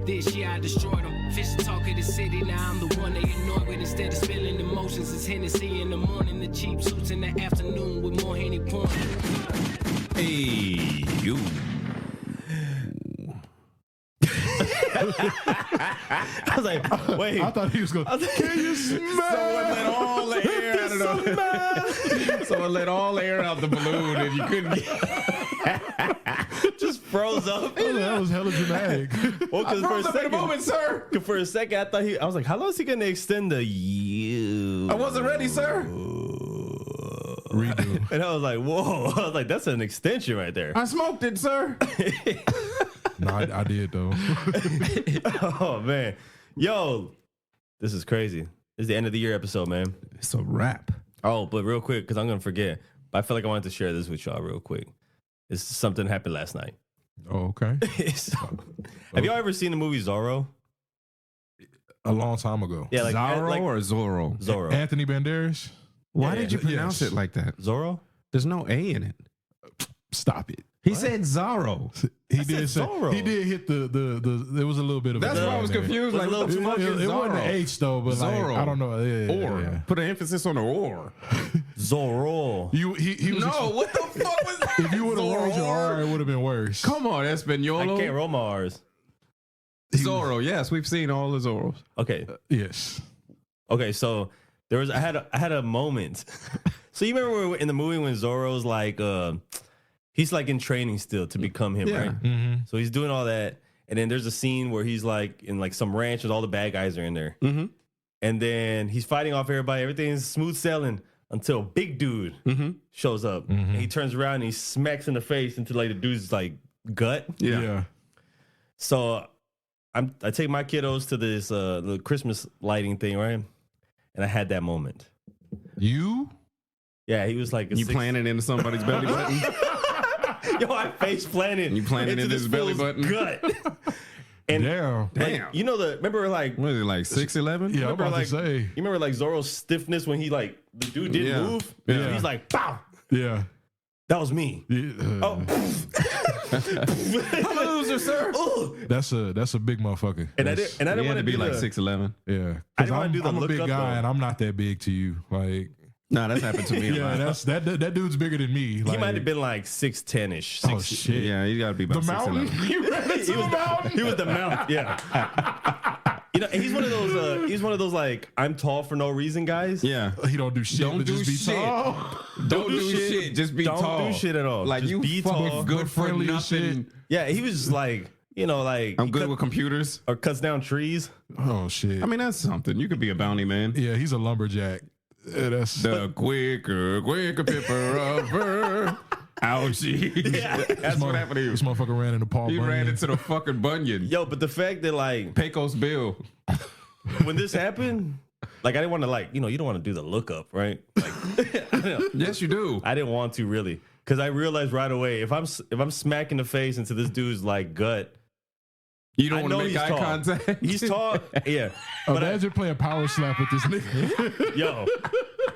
this year I destroyed them. Fish talk of the city, now I'm the one they annoy with. Instead of spilling emotions, it's Hennessy in the morning. The cheap suits in the afternoon with more Henny porn. Hey, you. I was like, wait. I thought he was going, can you smell? Someone let all the air out of the Someone let all the air out the balloon and you couldn't get Just froze up. Oh, that was hella dramatic. Well, I froze up in a moment, sir. For a second, I was like, how long is he going to extend the you? I wasn't ready, sir. Redo. And I was like, whoa. I was like, that's an extension right there. I smoked it, sir. No, I did, though. Oh, man. Yo, this is crazy. It's the end of the year episode, man. It's a wrap. Oh, but real quick, because I'm going to forget. But I feel like I wanted to share this with y'all real quick. It's something happened last night. Oh, okay. Have y'all ever seen the movie Zorro? A long time ago. Yeah, like Zorro or Zorro? Zorro. Anthony Banderas? Why Yeah, did you pronounce it like that? Zorro? There's no A in it. Stop it. He said Zorro. He I did said say, Zorro. he did hit the there was a little bit of That's a why I was there. confused. Was Like, a little what the too fuck much. is It wasn't Zorro? the H though, but like, Zorro. I don't know. Yeah, Or. yeah. Put an emphasis on the or. Zorro. He was No, what the fuck was that? if you would have rolled your R, it would have been worse. Come on, I Espanolo. can't roll my R's. Zorro, yes, we've seen all the Zorros. Okay. Yes. Okay, so I had a moment. So you remember in the movie when Zorro's like he's like in training still to become him, Yeah. right? Mm-hmm. So he's doing all that, and then there's a scene where he's like in like some ranch with all the bad guys are in there, Mm-hmm. and then he's fighting off everybody. Everything's smooth sailing until big dude shows up, and he turns around and he smacks in the face into like the dude's like gut. Yeah. So I take my kiddos to this the Christmas lighting thing, right? And I had that moment. You? Yeah, he was like You planted into somebody's belly button? Yo, I face planted. You planted into this his belly fool's button? gut. And Damn. Damn. you know remember like What is it, like 6'11"? Yeah, I'm remember, about like, to say. you remember like Zorro's stiffness when he like the dude didn't Yeah. move? Yeah. He's like, pow! Yeah. That was me. Oh, I'm a loser, sir. oh. That's a big motherfucker. And I That's- didn't He want had to to be like 6'11". Yeah. I 'Cause didn't wanna I'm, do the I'm a look big up, guy though. and I'm not that big to you. Like, Nah, that's happened to me. a yeah, lot. that dude's bigger than me. He Like, might have been like 6'10"-ish. Oh shit. Yeah, you got to be about The mountain? 6'11". You ran into the mountain? He was the mount, yeah. You know, and he's one of those. He's one of those like I'm tall for no reason guys. Yeah. He don't do shit. Don't but do just be shit. tall. Don't do shit. Just be Don't tall. do shit at all. Like Just you be fucking tall. good for friendly as nothing. shit. Yeah, he was just like like I'm he good cut- with computers. or cuts down trees. Oh shit. I mean, that's something. You could be a bounty man. yeah, he's a lumberjack. Yeah, that's The quicker pepper upper. Ouchie. Yeah. That's what happened to you. This motherfucker ran into Paul He Bunyan. ran into the fucking bunion. Yo, but the fact that like Pecos Bill. when this happened, like I didn't want to like you don't want to do the lookup, right? Like I don't know. Yes, you do. I didn't want to really because I realized right away if I'm smacking the face into this dude's like gut, You I don't want to know make he's eye tall. contact. He's tall, yeah. But Imagine playing power slap with this nigga. yo,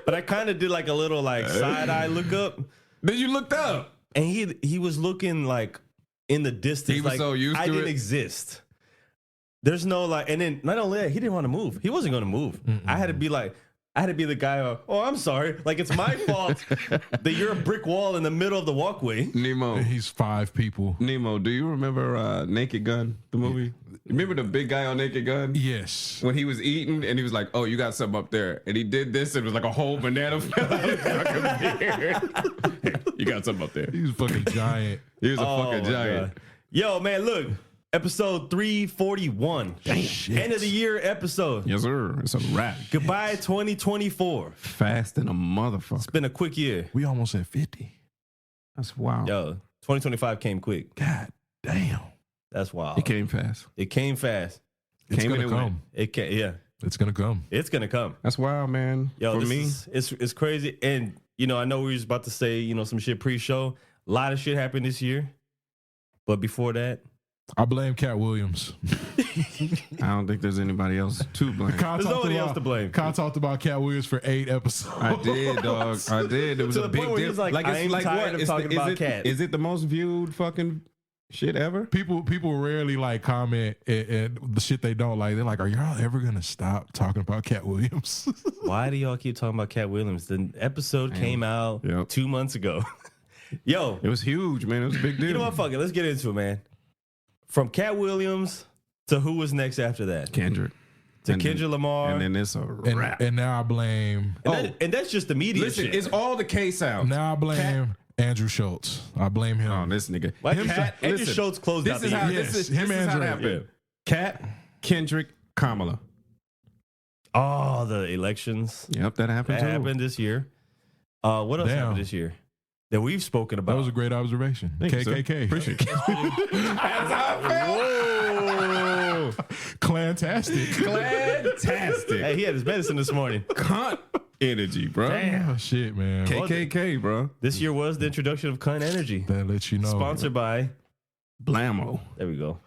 but I kind of did like a little like side eye look up, Then you looked up. and he was looking like in the distance. He was like so used I to didn't it. exist. There's no like, and then not only that, he didn't want to move. He wasn't going to move. I had to be the guy. Oh, I'm sorry. Like it's my fault that you're a brick wall in the middle of the walkway. Nemo. He's 5 people. Nemo, do you remember Naked Gun, the movie? Remember the big guy on Naked Gun? Yes. When he was eating and he was like, oh, you got something up there. And he did this and it was like a whole banana fell out his fucking beard. You got something up there. He's fucking giant. He was a Oh, fucking my giant. God. Yo, man, look. Episode 341. Shit. End of the year episode. Yes, sir. It's a wrap. Goodbye 2024. Fast than a motherfucker. It's been a quick year. We almost at 50. That's wild. Yo, 2025 came quick. God damn. That's wild. It came fast. It came fast. It's Came gonna and it went. come. It came, yeah. It's gonna come. It's gonna come. That's wild, man. Yo, For this me, it's crazy. And I know we was about to say, some shit pre-show. A lot of shit happened this year. But before that, I blame Cat Williams. I don't think there's anybody else to blame. there's nobody else to blame. Kyle talked about Cat Williams for 8 episodes. I did, dog. I did. It was To a the big point where deal. he's like, I am it's tired of It's talking about Cat. Is it the most viewed fucking shit ever. People rarely like comment and the shit they don't like. They're like, "Are y'all ever gonna stop talking about Cat Williams?" Why do y'all keep talking about Cat Williams? The episode came out Yep. 2 months ago. Yo, It was huge, man. It was a big deal. you know what? Fuck it. Let's get into it, man. From Cat Williams to who was next after that? Kendrick. To And then- Kendrick Lamar. And then it's a wrap. and now I blame. And that's just the media Listen, shit. it's all the K sounds. Now I blame Andrew Schultz. I blame him. Oh, this nigga. Why Him- Cat- Andrew listen, Schultz closed this out is the how, year. This is, Yes, him this is and how it Drake. happened. Cat, Kendrick, Kamala. Oh, the elections. Yep, that happened That too. happened this year. What else Damn. happened this year that we've spoken about? That was a great observation. Thank you, sir. KKK. Appreciate it. That's how I felt. Whoa. Klantastic. Fantastic. Hey, he had his medicine this morning. Cunt energy, bro. Damn. Oh, shit, man. KKK, bro. This year was the introduction of Cunt Energy. That lets you know. Sponsored by. Blammo. There we go.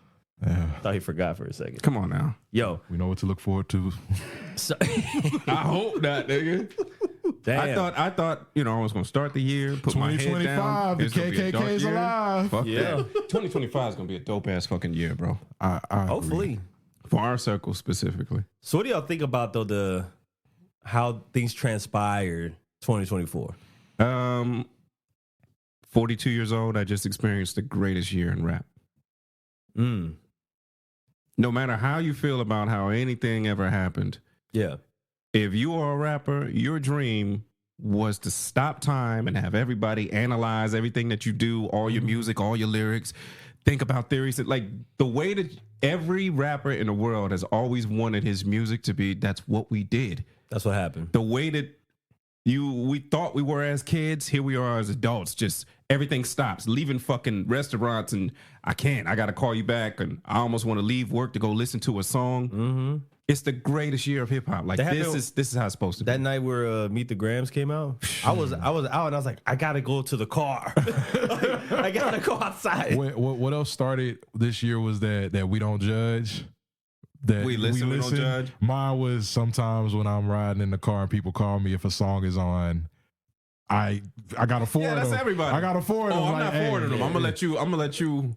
Yeah, Thought he forgot for a second. Come on now. Yo. we know what to look forward to. So, I hope not, nigga. damn. I thought, I was gonna start the year, put my head down. 2025, the It's gonna be a dark KKK is year. alive. Fuck Yeah. that. 2025 is gonna be a dope ass fucking year, bro. I agree. Hopefully. For our circle specifically. So what do y'all think about though how things transpired 2024? 42 years old, I just experienced the greatest year in rap. No matter how you feel about how anything ever happened, Yeah. if you are a rapper, your dream was to stop time and have everybody analyze everything that you do, all your music, all your lyrics, think about theories. Like the way that every rapper in the world has always wanted his music to be, that's what we did. That's what happened. The way that we thought we were as kids, here we are as adults. Just everything stops. Leaving fucking restaurants and I gotta call you back, and I almost want to leave work to go listen to a song. Mm-hmm. It's the greatest year of hip hop. Like That this happened- is how it's supposed to be. That night where Meet the Grams came out, I was out and I was like, I gotta go to the car. I gotta go outside. What else started this year was that we don't judge. That We listen, we don't judge. Mine was sometimes when I'm riding in the car and people call me if a song is on. I gotta forward Yeah, that's them. everybody. I gotta forward them. I'm like, not hey, forwarding them. yeah, I'm gonna let you.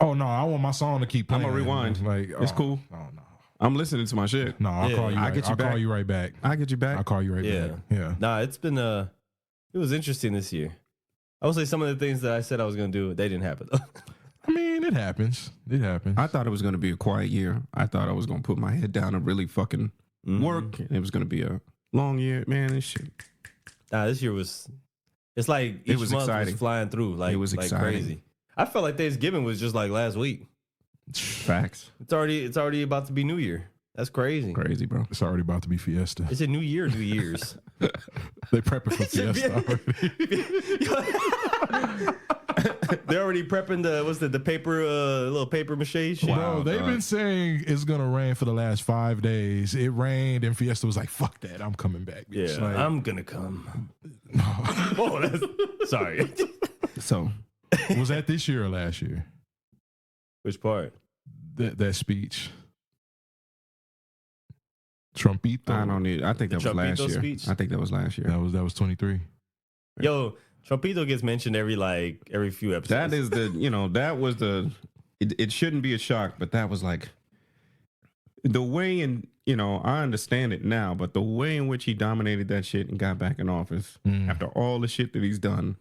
Oh no, I want my song to keep playing. I'ma rewind. Like It's oh, cool. Oh no. I'm listening to my shit. No, I'll Yeah, call you. I'll Right, get you I'll back. call you right back. I get you back. I'll call you right Yeah. back. Yeah. Nah, it was interesting this year. I would say some of the things that I said I was gonna do, they didn't happen. I mean, it happens. It happens. I thought it was gonna be a quiet year. I thought I was gonna put my head down and really fucking work. And it was gonna be a long year, man. This shit. Nah, this year was. It's like each It was month exciting. was flying through. Like It was like exciting. crazy. I felt like Thanksgiving was just like last week. Facts. It's already about to be New Year. That's crazy. Crazy, bro. It's already about to be Fiesta. It's a New Year, New Years. They prepping for Fiesta already. They're already prepping the paper little paper mache shit. Bro, they've dog. been saying it's gonna rain for the last 5 days. It rained, and Fiesta was like, "Fuck that, I'm coming back." Yeah, It's like, I'm gonna come. Oh, that's sorry. So was that this year or last year? Which part? That speech, Trumpito. I don't need. I think The that was last Trumpito year. speech? I think that was last year. That was 23. Yo, Trumpito gets mentioned every few episodes. That is the, that was the, it shouldn't be a shock, but that was like the way in, I understand it now, but the way in which he dominated that shit and got back in office after all the shit that he's done,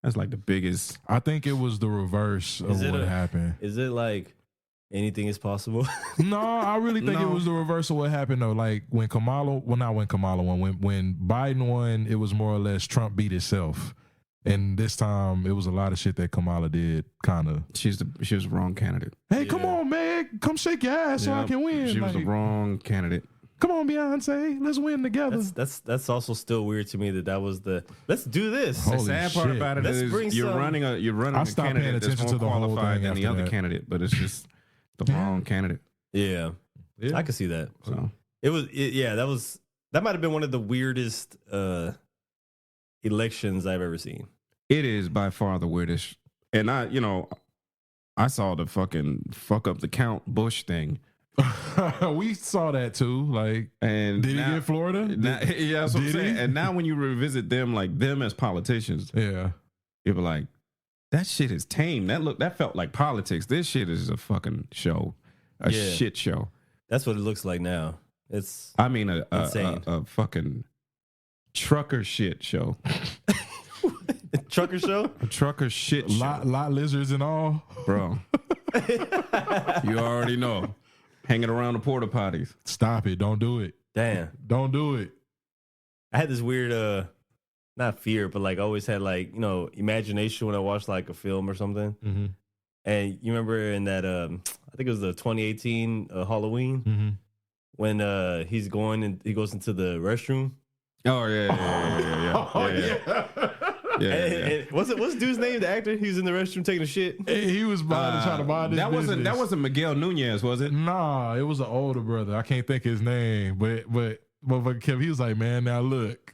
that's like the biggest. I think it was the reverse of Is it what a- happened. Is it like anything is possible? No, I really think it No. was the reverse of what happened though. Like when Kamala, well, not when Kamala won, when Biden won, it was more or less Trump beat itself. And this time, it was a lot of shit that Kamala did, kind of. She was the wrong candidate. Hey, come on, man, come shake your ass so I Yep. can win. She was the Like, wrong candidate. come on, Beyonce, let's win together. That's also still weird to me that was the let's do this. Holy The sad part shit. about it Let's is bring you're some- running I a stopped paying candidate that's attention more to the whole qualified thing than the after other that. candidate, but it's just the wrong candidate. Yeah. Yeah. I can see that. So That might have been one of the weirdest elections I've ever seen. it is by far the weirdest. And I saw the fucking fuck up the count Bush thing. We saw that too. Like, And did he now- get Florida? yeah, that's what I'm Did he? saying. And now when you revisit them, like them as politicians, Yeah. you'll be like, that shit is tame. That felt like politics. This shit is a fucking show, a shit show. That's what it looks like now. It's I mean, insane. a fucking trucker shit show. Trucker show? A trucker shit show. Lot lizards and all. Bro. You already know. Hanging around the porta potties. Stop it. Don't do it. Damn. Don't do it. I had this weird not fear, but like always had like, imagination when I watched like a film or something. Mm-hmm. And you remember in that I think it was the 2018 Halloween when he goes into the restroom. Oh yeah. And what's dude's name? The actor? He was in the restroom taking a shit. He was trying to buy this. That wasn't Miguel Nunez, was it? Nah, it was an older brother. I can't think his name, but Kev, he was like, man, now look.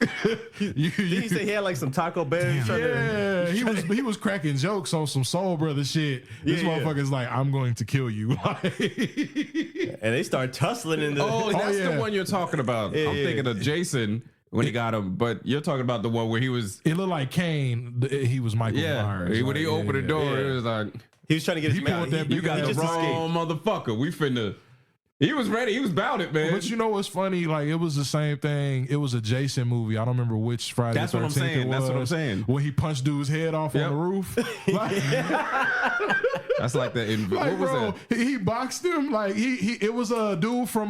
Did he say he had like some Taco Bell? Yeah, he was cracking jokes on some Soul Brother shit. This motherfucker's like, I'm going to kill you. And they start tussling in the. Oh, that's the one you're talking about. I'm thinking of Jason. When he got him, but you're talking about the one where he was. It looked like Kane. He was Michael Myers. When he opened the door, it was like he was trying to get his man. You got the wrong motherfucker. We finna. He was ready. He was about it, man. But you know what's funny? Like, it was the same thing. It was a Jason movie. I don't remember which Friday. That's what I'm saying. That's what I'm saying. When he punched dude's head off on the roof. Like, that's like the. What was bro, that? He boxed him. Like it was a dude from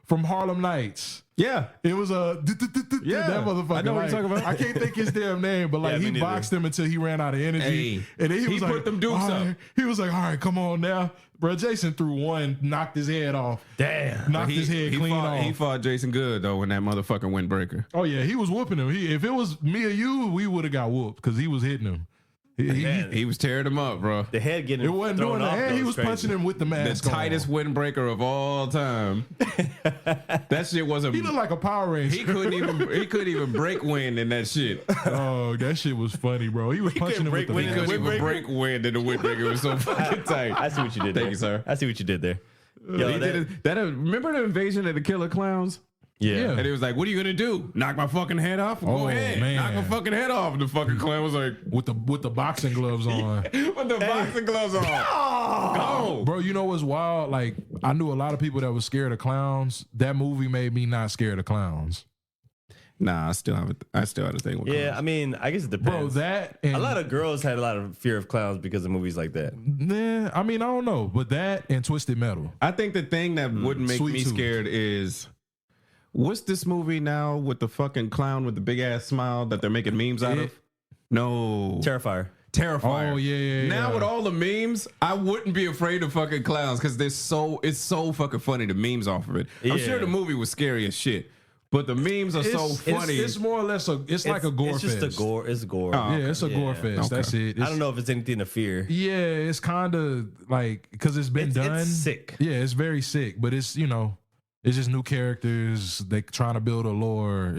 Harlem Nights. Yeah, it was that motherfucker. I know what you're talking about. I can't think his damn name, but like he boxed him until he ran out of energy, and then he was like, put them dukes up. He was like, all right, come on now, bro. Jason threw one, knocked his head off. Damn, knocked his head clean off. He fought Jason good though when that motherfucking windbreaker. Oh yeah, he was whooping him. If it was me or you, we would have got whooped because he was hitting him. He was tearing him up, bro. The head getting it wasn't doing the head. He was crazy. Punching him with the mask. The tightest windbreaker of all time. That shit wasn't. He looked like a Power Ranger. He couldn't even break wind in that shit. Oh, that shit was funny, bro. He was punching him with the mask. He couldn't even break wind in the windbreaker. It was so fucking tight. I see what you did. Thank you, sir. I see what you did there. Yo, remember the invasion of the Killer Clowns? Yeah. And he was like, what are you gonna do? Knock my fucking head off? Go ahead. Man. Knock my fucking head off. And the fucking clown was like, with the boxing gloves on. With the boxing gloves on. Go. Bro, you know what's wild? Like, I knew a lot of people that was scared of clowns. That movie made me not scared of clowns. Nah, I still have a thing with clowns. Yeah, I mean, I guess it depends. Bro, that and a lot of girls had a lot of fear of clowns because of movies like that. Nah, I mean, I don't know, but that and Twisted Metal. I think the thing that wouldn't make Sweet me Tooth. scared is what's this movie now with the fucking clown with the big ass smile that they're making memes out of? No. Terrifier. Oh yeah. Now with all the memes, I wouldn't be afraid of fucking clowns because it's so fucking funny, the memes off of it. I'm sure the movie was scary as shit. But the memes are so funny. It's more or less like a gore fest. It's just a gore. It's gore. Yeah, it's a gore fest. Okay. That's it. I don't know if it's anything to fear. Yeah, it's kind of like because it's been done. It's sick. Yeah, it's very sick. But it's it's just new characters. They trying to build a lore.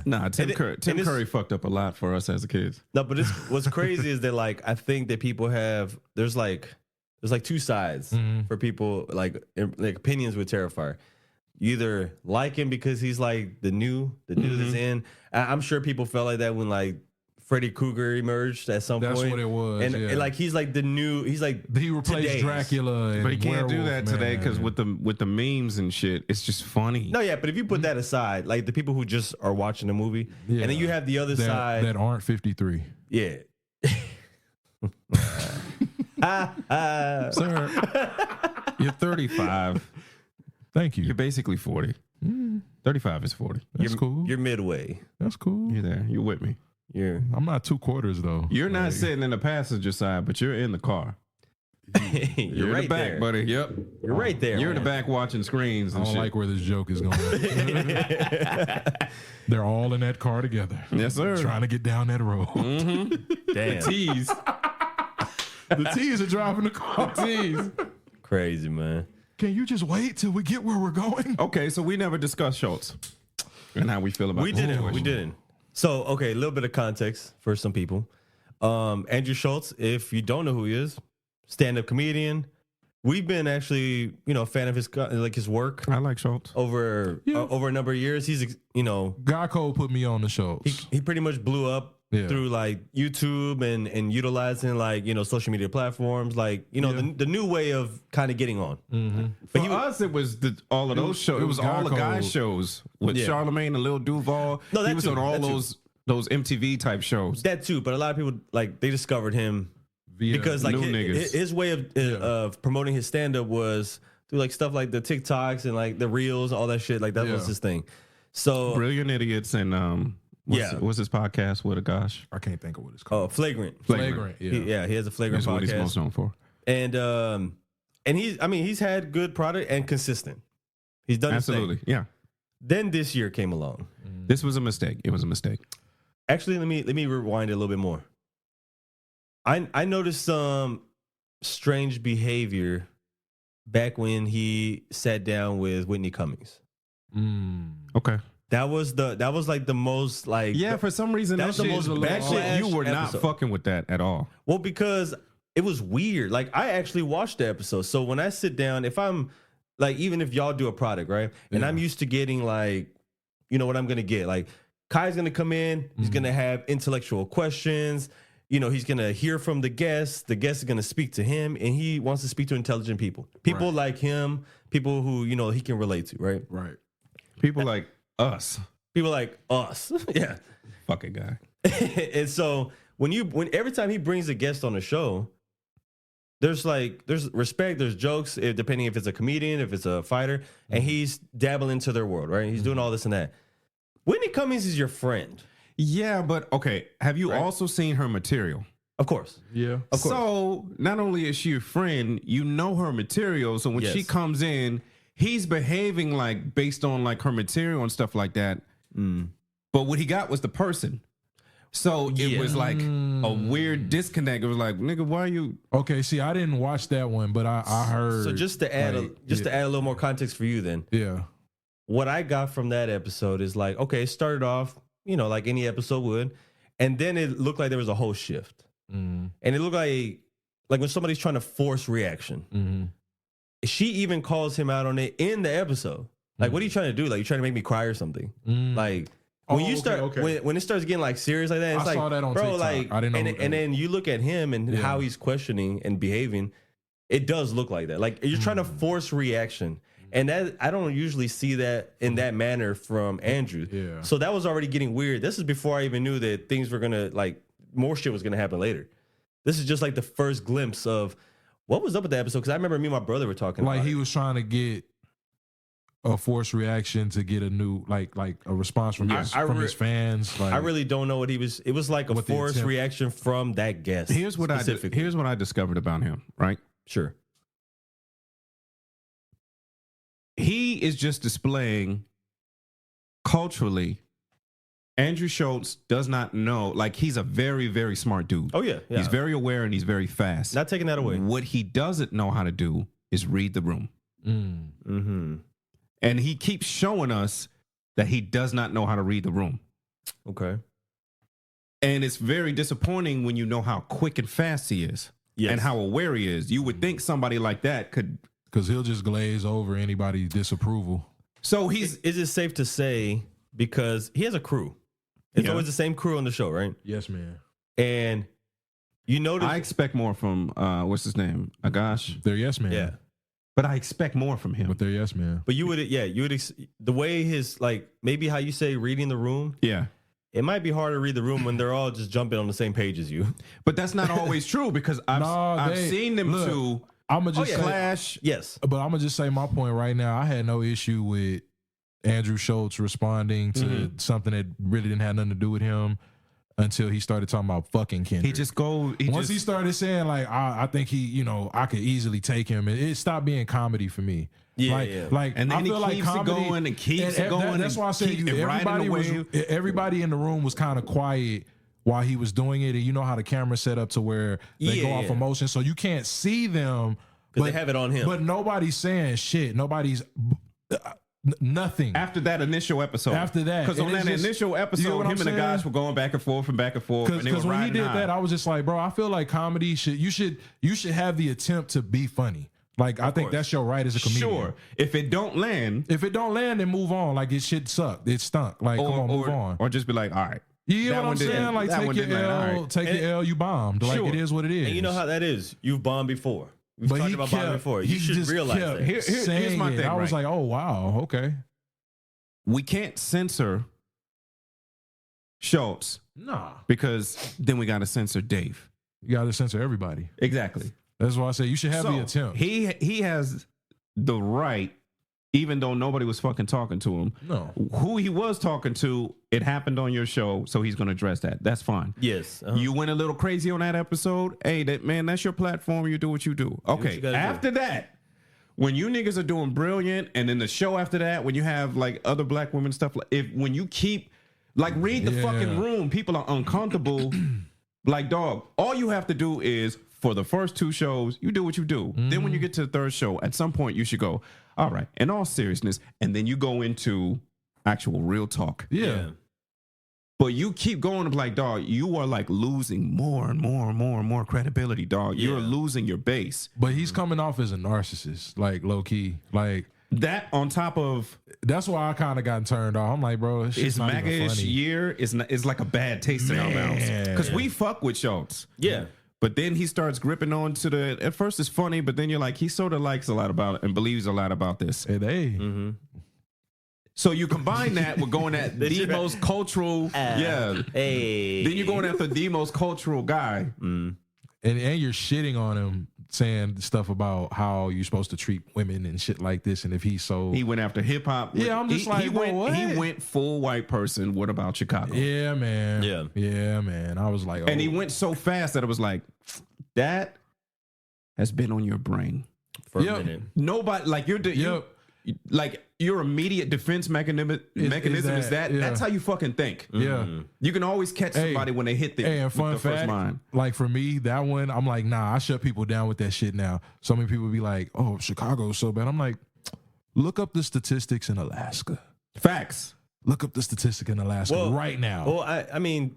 Nah, Tim Curry fucked up a lot for us as kids. No, but what's crazy is that like I think that people have there's like two sides for people like opinions with Terrifier. You either like him because he's like the new that's in. I'm sure people felt like that when like Freddy Krueger emerged at some point. That's what it was. And like he's like the new. He's like he replaced Dracula. And but he can't do that today because man. with the memes and shit, it's just funny. No, yeah, but if you put that aside, like the people who just are watching the movie, and then you have the other side that aren't 53. Yeah. Sir, you're 35. Thank you. You're basically 40. 35 is 40. That's cool. You're midway. That's cool. You're there. You're with me. I'm not 2/4 though. You're not sitting in the passenger side, but you're in the car. You're in right the back, there, buddy. Yep. You're right there. You're in the back watching screens and I don't shit. like where this joke is going. They're all in that car together. Yes, sir. Trying to get down that road. Damn. Tease. The T's are driving the car. Tease. Crazy, man. Can you just wait till we get where we're going? Okay, so we never discussed Schultz and how we feel about We didn't. So, okay, a little bit of context for some people. Andrew Schultz, if you don't know who he is, stand-up comedian. We've been actually, a fan of his work. I like Schultz. Over a number of years. He's, Guy Cole put me on the shows. He pretty much blew up through like YouTube and utilizing like, social media platforms, like, the new way of kind of getting on. For us, it was all of those shows. It was all the guy shows with Charlemagne and Lil Duval. No, he was on all those MTV type shows. That too, but a lot of people like they discovered him because like his way of promoting his stand up was through like stuff like the TikToks and like the reels, all that shit. Like that was his thing. So Brilliant Idiots and what's his podcast with a gosh? I can't think of what it's called. Flagrant. Yeah. He has a Flagrant That's podcast. what he's most known for. And he's had good product and consistent. He's done Absolutely. his thing. Yeah. Then this year came along. This was a mistake. It was a mistake. Actually, let me rewind it a little bit more. I noticed some strange behavior back when he sat down with Whitney Cummings. Okay. That was like the most like for some reason that shit you were not fucking with that at all. Well, because it was weird. Like I actually watched the episode. So when I sit down, if I'm like, even if y'all do a product, right? And I'm used to getting like, what I'm gonna get. Like Kai's gonna come in, he's gonna have intellectual questions. He's gonna hear from the guest. The guest is gonna speak to him, and he wants to speak to intelligent people. People like him, people who he can relate to, right? Right. People like us. People like us. Yeah. Fucking guy. And so when every time he brings a guest on the show, there's respect, there's jokes, depending if it's a comedian, if it's a fighter, and he's dabbling into their world, right? He's doing all this and that. Whitney Cummings is your friend. Yeah, but okay. Have you also seen her material? Of course. Yeah. Of course. So not only is she a friend, you know her material. So when she comes in, he's behaving like based on like her material and stuff like that. But what he got was the person. So it was like a weird disconnect. It was like, nigga, why are you? Okay, see, I didn't watch that one, but I heard. So just to add to add a little more context for you, then. Yeah. What I got from that episode is like, okay, it started off, like any episode would, and then it looked like there was a whole shift, and it looked like when somebody's trying to force reaction. She even calls him out on it in the episode. Like, what are you trying to do? Like, you trying to make me cry or something? Like. When you start, when it starts getting like serious like that, it's I like, saw that on bro, TikTok. like, I didn't know. And then you look at him and how he's questioning and behaving. It does look like that. Like you're trying to force reaction, and that I don't usually see that in that manner from Andrew. Yeah. So that was already getting weird. This is before I even knew that things were gonna like more shit was gonna happen later. This is just like the first glimpse of what was up with the episode, because I remember me and my brother were talking. Like about he was trying to get a forced reaction to get a new like a response from his fans. Like, I really don't know what he was. It was like a forced reaction from that guest. Here's what I discovered about him. Right? Sure. He is just displaying culturally. Andrew Schultz does not know. Like he's a very, very smart dude. Oh yeah. He's very aware and he's very fast. Not taking that away. What he doesn't know how to do is read the room. And he keeps showing us that he does not know how to read the room. Okay. And it's very disappointing when you know how quick and fast he is. Yes. And how aware he is. You would think somebody like that could. Because he'll just glaze over anybody's disapproval. So is it safe to say, because he has a crew. It's always the same crew on the show, right? Yes, man. And you notice. I expect more from, what's his name? Agash? They're yes, man. Yeah. But I expect more from him. But they're yes, man. But you would the way his, like, maybe how you say reading the room. Yeah. It might be hard to read the room when they're all just jumping on the same page as you. But that's not always true, because I've seen them too. I'm gonna just clash. Yes. But I'm gonna just say my point right now. I had no issue with Andrew Schultz responding to something that really didn't have nothing to do with him until he started talking about fucking Kendrick. He started saying like, I think he, I could easily take him, and it stopped being comedy for me. Yeah, Like, and then I feel he keeps like comedy, it going and keeps it going. That's why I said everybody in the room was kind of quiet while he was doing it, and you know how the camera's set up to where they go off emotion, so you can't see them because they have it on him. But nobody's saying shit. Nobody's nothing after that initial episode. After that, because on that initial episode, him and the guys were going back and forth. Because when he did that, I was just like, bro, I feel like comedy you should have the attempt to be funny. Like, I think that's your right as a comedian. Sure. If it don't land, then move on. Like, it shit sucked. It stunk. Like, come on, move on. Or just be like, all right. You know That what one I'm saying? didn't- Like, that take one your didn't land. All L, right. take your L, you bombed. Like, Sure. it is what it is. And you know how that is. You've bombed before. We've talked about bombing before. You should just realize kept that. Here's saying my it. thing, I was right? like, oh, wow, okay. We can't censor Schultz Nah. because then we got to censor Dave. You got to censor everybody. Exactly. That's why I say you should have the attempt. He has the right, even though nobody was fucking talking to him. No. Who he was talking to, it happened on your show, so he's going to address that. That's fine. Yes. You went a little crazy on that episode. Hey, that's your platform. You do what you do. Okay. you gotta After that, when you niggas are doing brilliant, and then the show after that, when you have like other black women stuff, when you keep like read the fucking room, people are uncomfortable. Like, dog, all you have to do is for the first 2 shows, you do what you do. Then when you get to the 3rd show, at some point you should go, all right, in all seriousness, and then you go into actual real talk. Yeah. But you keep going like, dog, you are like losing more and more and more and more credibility, dog. You're losing your base. But he's coming off as a narcissist, like low key. Like That on top of that's why I kind of gotten turned off. I'm like, bro, this shit's his not even MAGA-ish funny. year is like a bad taste in our mouths. Because we fuck with Schultz. Yeah. But then he starts gripping on to the. At first, it's funny, but then you're like, he sort of likes a lot about it and believes a lot about this. Hey, they. So you combine that with going at the most cultural. Hey. Then you're going after the most cultural guy. And you're shitting on him, saying stuff about how you're supposed to treat women and shit like this. And if he's so. He went after hip hop. Yeah, I'm just like, bro, what? He went full white person. What about Chicago? Yeah, man. Yeah. Yeah, man. I was like, oh. And he went so fast that it was like, that has been on your brain. For a minute. Nobody like like your immediate defense mechanism is that. Yeah. That's how you fucking think. Yeah. You can always catch somebody when they hit the, and fun the first fact, line. like for me, that one, I'm like, nah, I shut people down with that shit now. So many people be like, oh, Chicago's so bad. I'm like, look up the statistics in Alaska. Facts. Look up the statistic in Alaska right now. Well, I mean,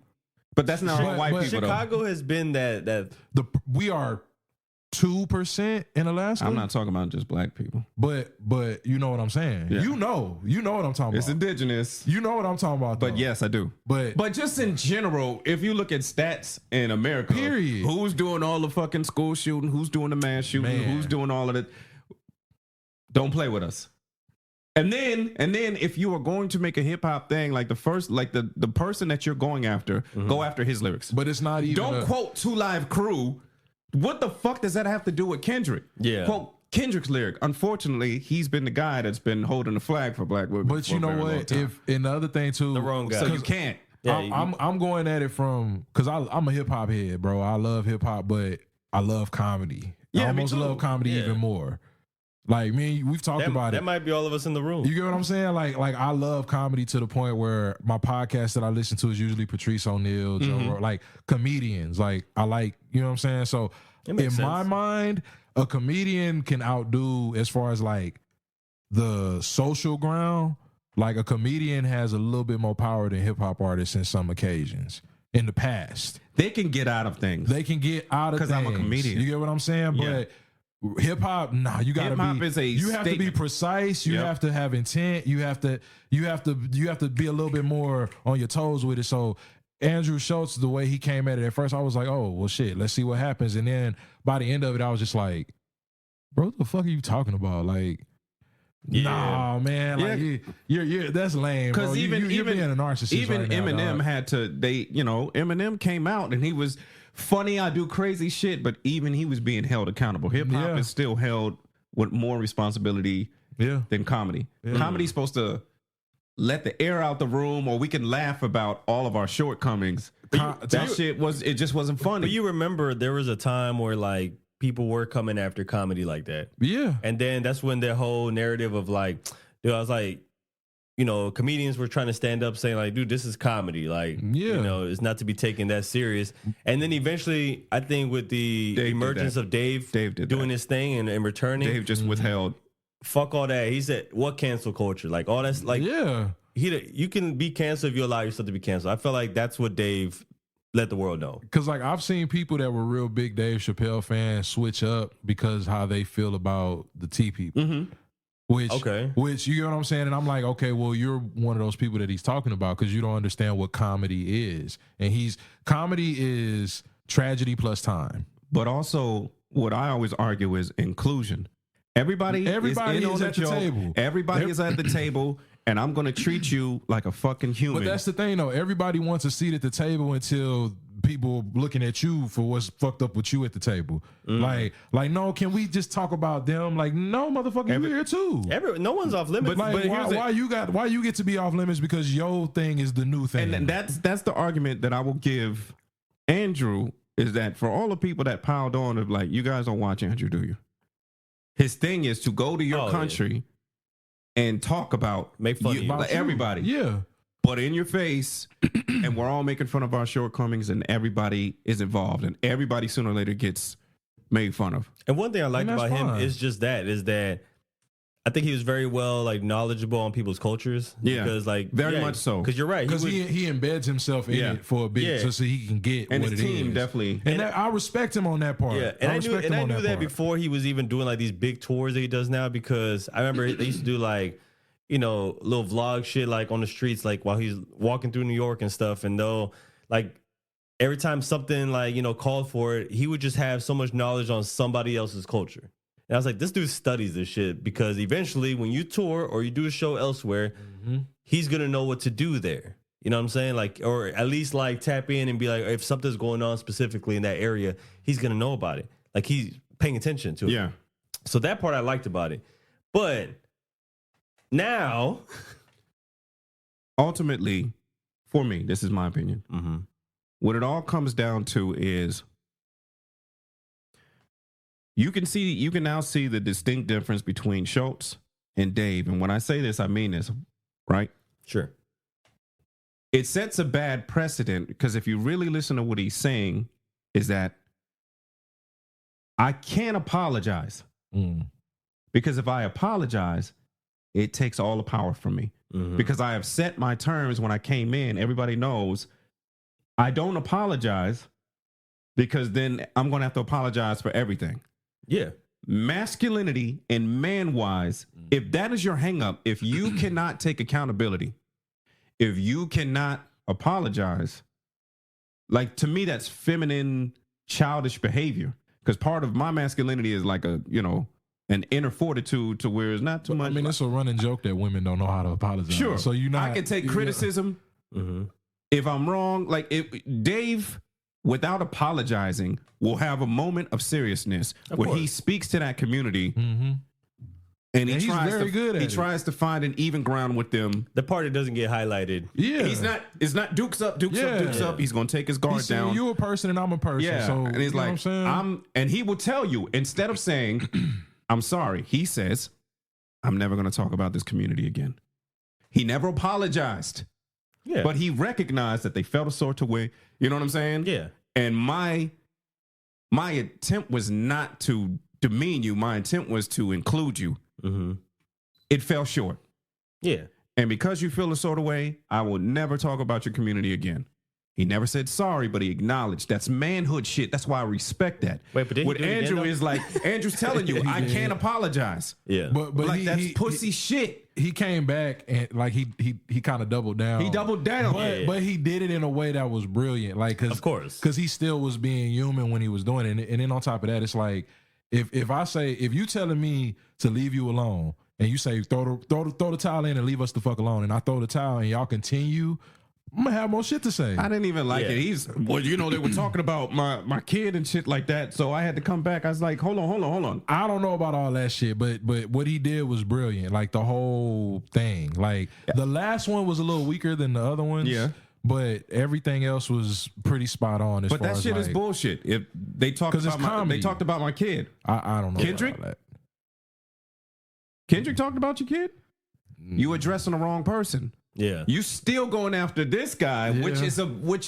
But that's not all white but people. Chicago has been that We are 2% in Alaska. I'm not talking about just black people. But you know what I'm saying. Yeah. You know what I'm talking It's about. indigenous. You know what I'm talking about. But though. yes, I do. But just in general, if you look at stats in America, Period. who's doing all the fucking school shooting, who's doing the mass shooting, Man. who's doing all of it, don't play with us. And then if you are going to make a hip hop thing, like the person that you're going after, go after his lyrics. But it's not even. Don't quote 2 Live Crew. What the fuck does that have to do with Kendrick? Yeah. Quote Kendrick's lyric. Unfortunately, he's been the guy that's been holding the flag for black women. But for you a know very long what? time. If and the other thing too, The wrong guy. So you can't. Yeah, I'm going at it from because I'm a hip hop head, bro. I love hip hop, but I love comedy. Yeah, I me almost too. love comedy Yeah. even more. Like me, we've talked about that it. might be all of us in the room. You get what I'm saying? Like I love comedy to the point where my podcast that I listen to is usually Patrice O'Neal, Joe Rogan, like comedians. Like I like, you know what I'm saying? So in makes my sense. mind, a comedian can outdo as far as like the social ground. Like a comedian has a little bit more power than hip hop artists in some occasions. In the past, They can get out of things. they can get out of 'Cause things. I'm a comedian. You get what I'm saying? Yeah. But hip hop, nah, you gotta Hip-hop be. is a you have to be statement. precise. You Yep. have to have intent. You have to be a little bit more on your toes with it. So Andrew Schultz, the way he came at it at first, I was like, oh well, shit, let's see what happens. And then by the end of it, I was just like, bro, what the fuck are you talking about? Like, nah, man, like you're that's lame. Because Bro. even you're being a narcissist. even right now, Eminem dog. had to. Eminem came out and he was funny. I do crazy shit, but even he was being held accountable. Hip hop Yeah. is still held with more responsibility than comedy. Comedy's supposed to let the air out the room, or we can laugh about all of our shortcomings. It just wasn't funny. But you remember there was a time where like people were coming after comedy like that. Yeah. And then that's when the whole narrative of like, dude, I was like, comedians were trying to stand up saying like, dude, this is comedy. Like, it's not to be taken that serious. And then eventually, I think with the Dave did emergence that. of Dave did doing that. his thing and returning, Dave just withheld. fuck all that. He said, what cancel culture? Like all that's like, Yeah. you can be canceled if you allow yourself to be canceled. I feel like that's what Dave let the world know. Because like I've seen people that were real big Dave Chappelle fans switch up because how they feel about the T people. Which you know what I'm saying? And I'm like, okay, well, you're one of those people that he's talking about because you don't understand what comedy is. And comedy is tragedy plus time. But also, what I always argue is inclusion. Everybody is at the table. Everybody is at the table, and I'm going to treat you like a fucking human. But that's the thing, though. Everybody wants a seat at the table until people looking at you for what's fucked up with you at the table. Like, no, can we just talk about them? Like, no, motherfucker, you here too. No one's off limits. But why you get to be off limits because your thing is the new thing? And that's the argument that I will give Andrew, is that for all the people that piled on of like, you guys don't watch Andrew, do you? His thing is to go to your country and talk about, make fun of like everybody. Yeah. But in your face, and we're all making fun of our shortcomings, and everybody is involved, and everybody sooner or later gets made fun of. And one thing I liked about him is that I think he was very well knowledgeable on people's cultures. Yeah, because very much so. Because you're right, because he embeds himself in it for a bit, so he can get and what his it team is. Definitely. And I respect him on that part. Yeah, and I knew that before he was even doing these big tours that he does now. Because I remember they used to do little vlog shit on the streets, while he's walking through New York and stuff. And though every time something called for it, he would just have so much knowledge on somebody else's culture. And I was like, this dude studies this shit, because eventually when you tour or you do a show elsewhere, he's going to know what to do there. You know what I'm saying? Or at least tap in and be like, if something's going on specifically in that area, he's going to know about it. He's paying attention to it. Yeah. So that part I liked about it. But now, ultimately, for me, this is my opinion. What it all comes down to is you can now see the distinct difference between Schultz and Dave. And when I say this, I mean this, right? Sure. It sets a bad precedent, because if you really listen to what he's saying, is that I can't apologize. Because if I apologize, it takes all the power from me. Because I have set my terms when I came in. Everybody knows I don't apologize, because then I'm going to have to apologize for everything. Yeah. Masculinity and man-wise, if that is your hang-up, if you cannot take accountability, if you cannot apologize, to me, that's feminine, childish behavior. Because part of my masculinity is an inner fortitude to where it's not too much. I mean, it's a running joke that women don't know how to apologize. Sure. So I can take criticism if I'm wrong. Dave, without apologizing, will have a moment of seriousness where he speaks to that community. And he's very good at it. He tries to find an even ground with them. The part that doesn't get highlighted. Yeah. It's not dukes up. He's going to take his guard down. You a person and I'm a person. Yeah. So, and he's like, and he will tell you, instead of saying, I'm sorry, he says, I'm never going to talk about this community again. He never apologized. Yeah. But he recognized that they felt a sort of way. You know what I'm saying? Yeah. And my attempt was not to demean you. My intent was to include you. It fell short. Yeah. And because you feel a sort of way, I will never talk about your community again. He never said sorry, but he acknowledged. That's manhood shit. That's why I respect that. Wait, but what Andrew is Andrew's telling you, I can't apologize. Yeah. But that's pussy shit. He came back and he kind of doubled down. He doubled down. But he did it in a way that was brilliant. Of course. Because he still was being human when he was doing it. And then on top of that, it's if you telling me to leave you alone and you say throw the towel in and leave us the fuck alone, and I throw the towel and y'all continue, I'm gonna have more shit to say. I didn't even like it. They were talking about my kid and shit like that, so I had to come back. I was like, hold on. I don't know about all that shit, but what he did was brilliant. The whole thing. The last one was a little weaker than the other ones. Yeah. But everything else was pretty spot on. But that shit is bullshit. If they talked about my kid. I don't know. Kendrick? About that. Kendrick talked about your kid? You addressing the wrong person. Yeah. You still going after this guy, which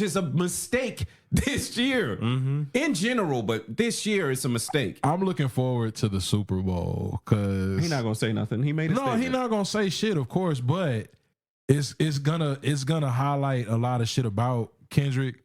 is a mistake this year. In general, but this year it's a mistake. I'm looking forward to the Super Bowl because he's not gonna say nothing. He made a statement. He's not gonna say shit, of course, but it's gonna highlight a lot of shit about Kendrick,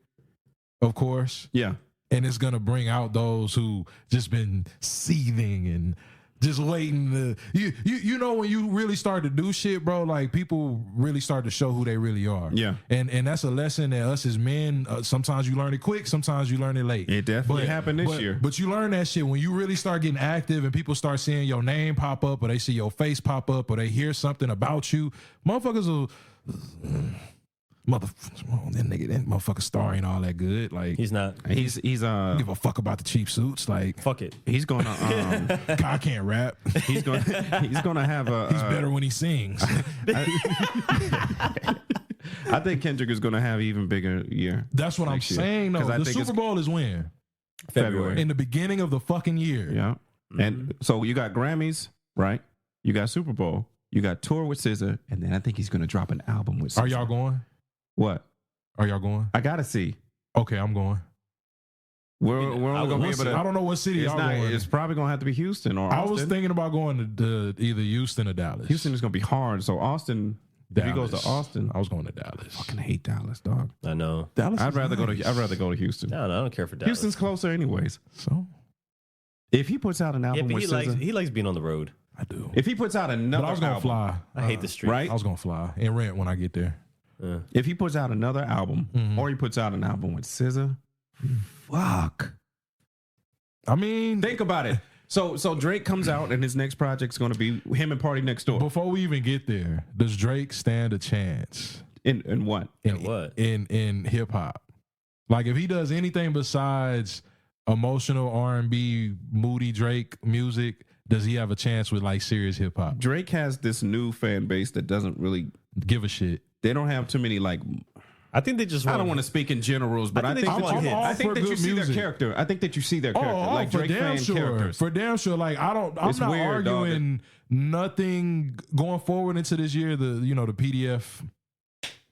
of course. Yeah. And it's gonna bring out those who just been seething and just waiting to you know when you really start to do shit, bro, like people really start to show who they really are. Yeah. And that's a lesson that us as men, sometimes you learn it quick, sometimes you learn it late. It definitely happened this year. But you learn that shit when you really start getting active and people start seeing your name pop up or they see your face pop up or they hear something about you. Motherfuckers will that motherfucker star ain't all that good. Like He's not. He's give a fuck about the cheap suits. Like Fuck it. he's gonna I can't rap. he's gonna have a He's better when he sings. I think Kendrick is gonna have an even bigger year. That's what I'm next year. saying. No, 'Cause I the think Super it's Bowl is when February. in the beginning of the fucking year. Yeah. And so you got Grammys, right? You got Super Bowl. You got tour with SZA, and then I think he's gonna drop an album with SZA. Are y'all going? What? Are y'all going? I gotta see. Okay, I'm going. We're only gonna be able to. I don't know what city It's y'all not. going. It's probably gonna have to be Houston or I Austin. was thinking about going to either Houston or Dallas. Houston is gonna be hard. So Austin, if he goes Dallas. to Austin, I was going to Dallas. I fucking hate Dallas, dog. I know. Dallas. I'd is rather nice. I'd rather go to Houston. No, I don't care for Dallas. Houston's closer, anyways. So If he puts out an Yeah, album but with SZA, he likes being on the road. I do. if he puts out another But I was gonna album, fly. I hate the street. right? I was gonna fly and rent when I get there. If he puts out another album, Mhm. or he puts out an album with SZA, fuck. I mean, Think about it. So Drake comes out and his next project's gonna be him and Party Next Door. before we even get there, does Drake stand a chance In what? In what? in hip hop? Like if he does anything besides emotional R&B, moody Drake music, does he have a chance with like serious hip hop? Drake has this new fan base that doesn't really. Give a shit. They don't have too many like. I think they just I want. don't want to speak in generals, but I think I'm that all you, for I think that you good see music. their character. I think that you see their character, like for Drake damn fan sure. characters. For damn sure. Like I'm It's not weird, dog. arguing nothing going forward into this year. The PDF,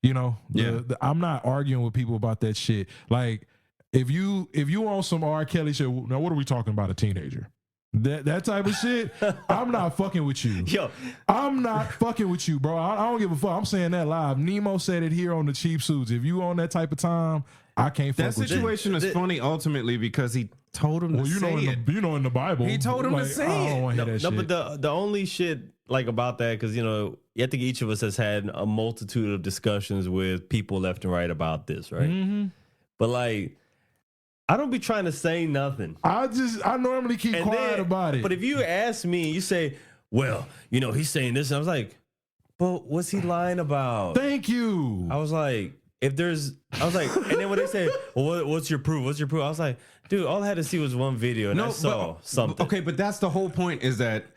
Yeah. I'm not arguing with people about that shit. Like if you on some R. Kelly shit, now what are we talking about? A teenager. That type of shit, I'm not fucking with you. Yo, I'm not fucking with you, bro. I don't give a fuck. I'm saying that live. Nemo said it here on the Cheap Suits. If you on that type of time, I can't fuck That with you. situation is funny ultimately because he told him Well, to say it. in the Bible, He told him to say I don't it. want to hear that no, shit. but the only shit like about that, because I think each of us has had a multitude of discussions with people left and right about this, right? Mm-hmm. But like, I don't be trying to say nothing. I normally keep quiet about it. But if you ask me, you say, "Well, he's saying this," and I was like, "But what's he lying about?" Thank you. I was like, and then when they say, "Well, what's your proof? What's your proof?" I was like, "Dude, all I had to see was one video, and I saw something." Okay, but that's the whole point. Is that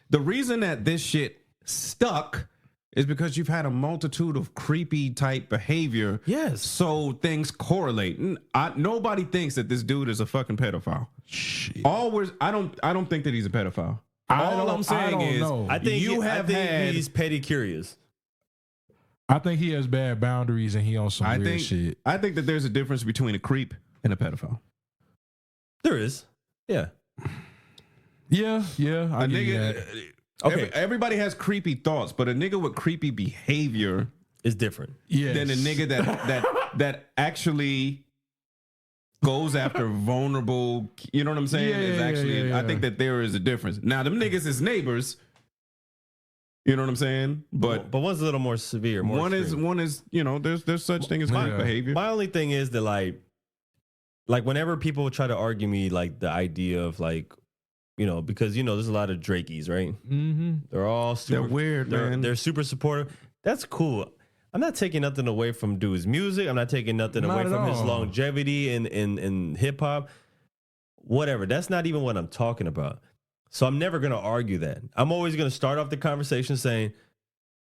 the reason that this shit stuck is because you've had a multitude of creepy type behavior. Yes. So things correlate. Nobody thinks that this dude is a fucking pedophile. Shit. I don't think that he's a pedophile. All I'm saying is I think he's petty curious. I think he has bad boundaries and he on some weird shit. I think that there's a difference between a creep and a pedophile. There is, yeah. Yeah, I A get nigga, that. Okay. everybody has creepy thoughts, but a nigga with creepy behavior It's different. Yes. than a nigga that actually goes after vulnerable. You know what I'm saying? Yeah. I think that there is a difference. Now them niggas is neighbors. You know what I'm saying? But one's a little more severe. More one extreme. is there's such thing as creep Yeah. behavior. My only thing is that like whenever people try to argue me like the idea of like, because there's a lot of Drakeys, right? Mm-hmm. They're all super They're weird, man. They're super supportive. That's cool. I'm not taking nothing away from dude's music. I'm not taking nothing Not away at from his all. longevity in hip hop. Whatever. That's not even what I'm talking about. So I'm never gonna argue that. I'm always gonna start off the conversation saying,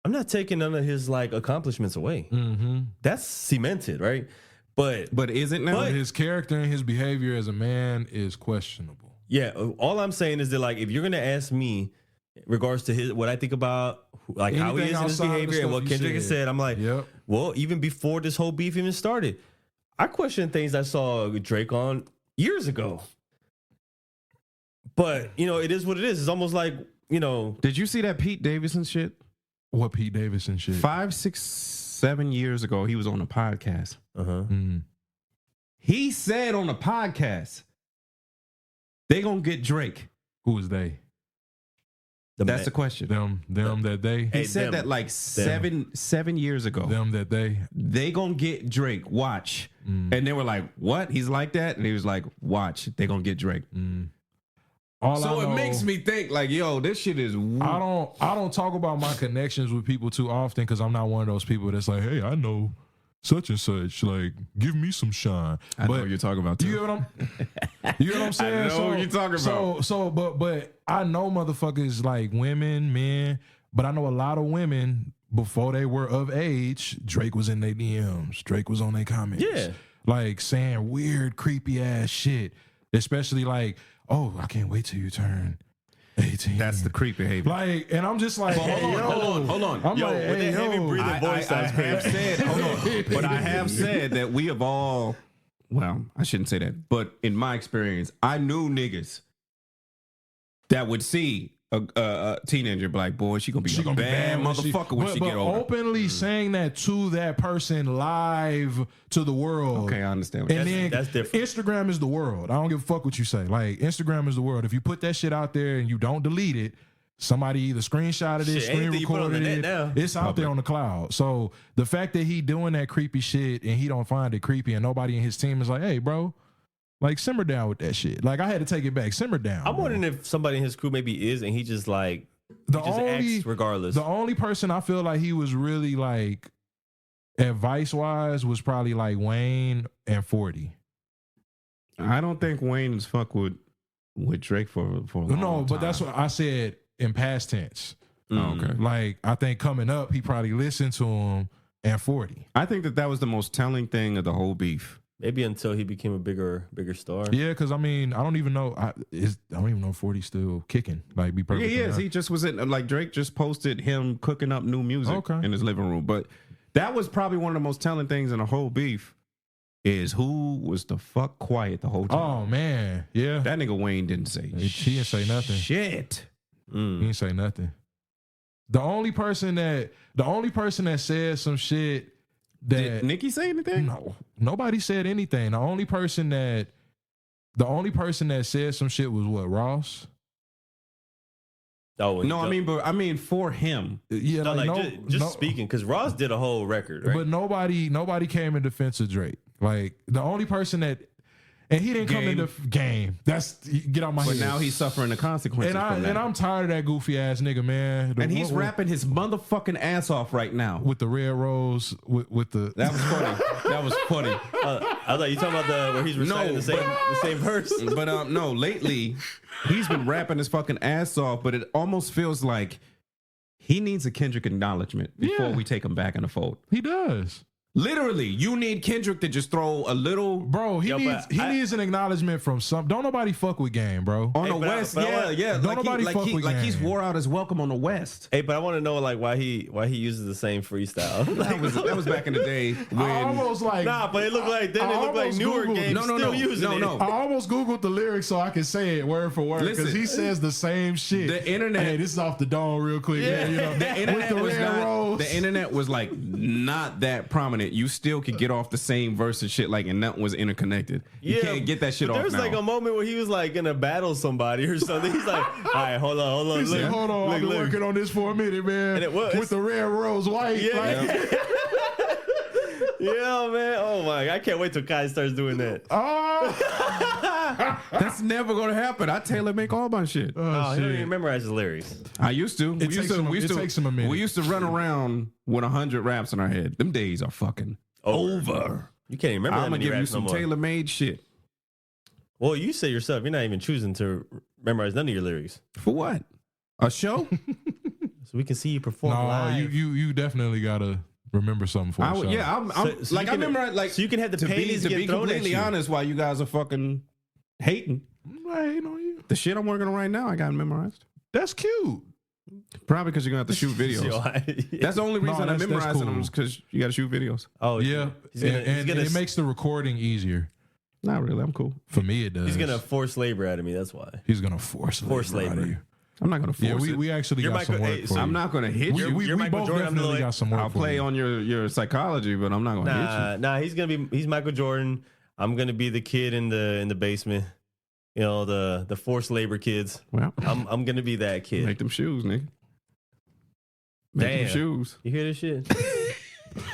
I'm not taking none of his like accomplishments away. Mm-hmm. That's cemented, right? But is it now? But his character and his behavior as a man is questionable. yeah, all I'm saying is that like if you're gonna ask me in regards to what I think about like how he Anything is in his outside of the behavior and stuff what you Kendrick has said, I'm like, Yep. well, even before this whole beef even started, I questioned things I saw Drake on years ago. But it is what it is. It's almost like Did you see that Pete Davidson shit? What Pete Davidson shit? 5, 6, 7 years ago, he was on a podcast. Mm. He said on the podcast, they gonna get Drake. Who is they? That's the question. Them that they. He Hey, said them. that like seven years ago. Them that They gonna get Drake. Watch. And they were like, "What?" He's like that, and he was like, "Watch. They gonna get Drake." So it makes me think like, yo, this shit is. I don't talk about my connections with people too often because I'm not one of those people that's like, hey, I know such and such. Like, give me some shine. I know what you're talking about. Too. You know what I'm saying? I know what you're talking about. But I know motherfuckers like women, men, but I know a lot of women before they were of age. Drake was in their DMs. Drake was on their comments. Yeah. Like saying weird, creepy ass shit. Especially like, oh, I can't wait till you turn 18. That's the creep behavior. Like, and I'm just like, hey, hold on. I'm Yo, like, with hey, that heavy yo. breathing voice, I sounds have crazy. said, hold on, but I have said that we have all. Well, I shouldn't say that, but in my experience, I knew niggas that would see a teenager black boy. She gonna be a bad when she- motherfucker when she get older. openly saying that to that person live to the world. Okay, I understand. What And you're then that's different. Instagram is the world. I don't give a fuck what you say. Like, Instagram is the world. If you put that shit out there and you don't delete it, somebody either screenshotted it, Shit, screen anything you put on the recorded net it. now. It's out there on the cloud. So the fact that he doing that creepy shit and he don't find it creepy and nobody in his team is like, hey, bro, like simmer down with that shit. Like, I had to take it back. Simmer down. I'm bro. wondering if somebody in his crew maybe is, and he just like The he just acts regardless. The only person I feel like he was really like advice wise was probably like Wayne and 40. I don't think Wayne is fuck with Drake for a long No, but time. that's what I said in past tense. Oh, okay. Like, I think coming up, he probably listened to him and 40. I think that was the most telling thing of the whole beef. Maybe until he became a bigger star. Yeah, because I mean, I don't even know. I don't even know if 40's still kicking. Like, be Yeah, perfect. he is. He just was in like Drake just posted him cooking up new music in his living room. But that was probably one of the most telling things in the whole beef. Is who was the fuck quiet the whole time? Oh man, yeah. That nigga Wayne didn't say. He didn't say nothing. Shit. He didn't say nothing. The only person that said some shit that Did Nicki say anything? no, nobody said anything. The only person that said some shit was what, Ross? Oh No, I mean for him. Yeah, no, like, just speaking, because Ross did a whole record, right? but nobody came in defense of Drake. Like, the only person that, and he didn't come Game. into game. That's get out my But head. now he's suffering the consequences from that. and I'm tired of that goofy ass nigga, man. And he's rapping his motherfucking ass off right now. with the red rose with the. That was funny. That was funny. I was like, you talking about where he's reciting No, the same verse? But no, lately he's been rapping his fucking ass off, but it almost feels like he needs a Kendrick acknowledgement before Yeah. we take him back in the fold. He does. Literally, you need Kendrick to just throw a little Bro, he needs an acknowledgement from some. Don't nobody fuck with Game, bro. on Hey, the but West. but I Yeah. Don't nobody fuck with he's Game. wore out his welcome on the West. Hey, but I want to know like why he uses the same freestyle. That was back in the day when. I almost like Nah, but it looked like then I it looked like almost newer Googled- games No, still using it. no. I almost Googled the lyrics so I can say it word for word because Listen, he says the same shit. the internet- Hey, this is off the dome real quick. Yeah, you know, The internet with was the red not. rose. The internet was like not that prominent. You still could get off the same verse and shit, like, and that was interconnected. You can't get that shit but off There's now. like a moment where he was like gonna battle somebody or something. He's like, all right, hold on. He said, Look, hold on, I've been working on this for a minute, man. And it was. With the red rose white. Yeah. Like, Yeah, man. Oh my, I can't wait till Kai starts doing that. That's never gonna happen. I tailor make all my shit. Oh, he don't even memorize his lyrics. I used to. It takes him a minute. We used to run around with 100 raps in our head. Them days are fucking over. You can't even remember that I'm gonna many give you raps no some more. tailor-made shit. Well, you say yourself, you're not even choosing to memorize none of your lyrics, For what? A show? so we can see you perform no, live. you definitely gotta remember something for a show. Yeah, I'm So like you I can- remember like so you can have the to be panties get thrown at completely you. honest while you guys are fucking hating. I ain't on you. The shit I'm working on right now, I got memorized. That's cute. Probably because you're gonna have to shoot videos. That's the only reason that's I'm memorizing them cool. is because you got to shoot videos. oh Yeah. he's gonna, and it makes the recording easier. Not really. I'm cool. For me, it does. he's gonna force labor out of me. That's why. He's gonna force labor. out of you. I'm not gonna force Yeah, it. we actually You're got some Michael- work hey, for so you. I'm not gonna hit you. We You're Michael both Jordan, I'm definitely like- got some work I'll for play you. on your psychology, but I'm not gonna hit you. Nah, he's Michael Jordan. I'm gonna be the kid in the basement, you know, the forced labor kids. Well, I'm gonna be that kid. make them shoes, nigga. Make them Damn. shoes. You hear this shit?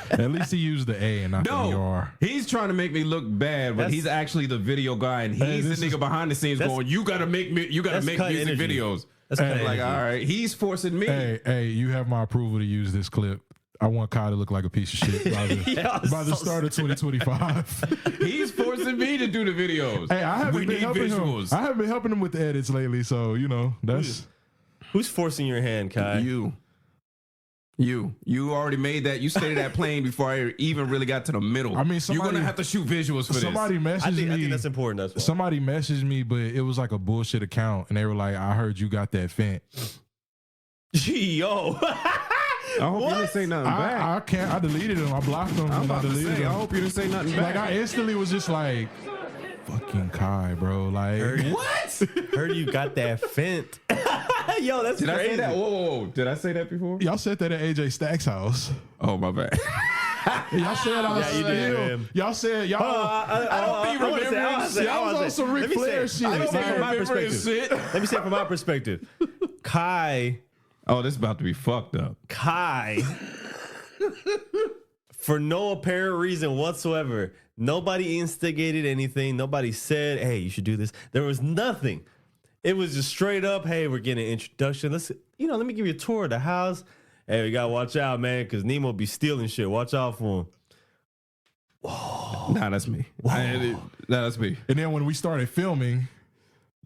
At least he used the A and not the No, ER. he's trying to make me look bad, but That's- he's actually the video guy, and Hey, he's this the nigga is- behind the scenes going, "You gotta make me, you gotta That's make cut music energy. videos." That's Hey, kind of Like, all right, he's forcing me. Hey, you have my approval to use this clip. I want Kai to look like a piece of shit by the, Yeah, by the so start of 2025. He's forcing me to do the videos. Hey, I haven't We been need helping visuals. him. I haven't been helping him with the edits lately, so you know that's. Who's forcing your hand, Kai? You already made that. You stayed that plane before I even really got to the middle. I mean, you're somebody- gonna have to shoot visuals for Somebody this. messaged I me. think that's important. That's why. Somebody messaged me, but it was like a bullshit account, and they were like, "I heard you got that Fent." Gee, yo. I hope you didn't say nothing back. I can't. I deleted him. I blocked him. I'm and I about to deleted say, I him. hope you didn't say nothing Like back. I instantly was just like, "Fucking Kai, bro!" Like, What? Heard you got that Fent. Yo, that's Did I crazy. say that? Whoa. Did I say that before? y'all said that at AJ Stack's house. Oh, my bad. Y'all said I was Yeah, you did, man. Y'all said y'all. I don't be remembering. Y'all was on some Ric Flair shit. Let me say it from my remember this perspective. shit. Let me say it from my perspective. Kai, Oh, this is about to be fucked up. for no apparent reason whatsoever, nobody instigated anything. Nobody said, "Hey, you should do this." There was nothing. It was just straight up, "Hey, we're getting an introduction. Let me give you a tour of the house. Hey, we gotta watch out, man, because Nemo be stealing shit. Watch out for him." Nah, that's me. That's me. And then when we started filming,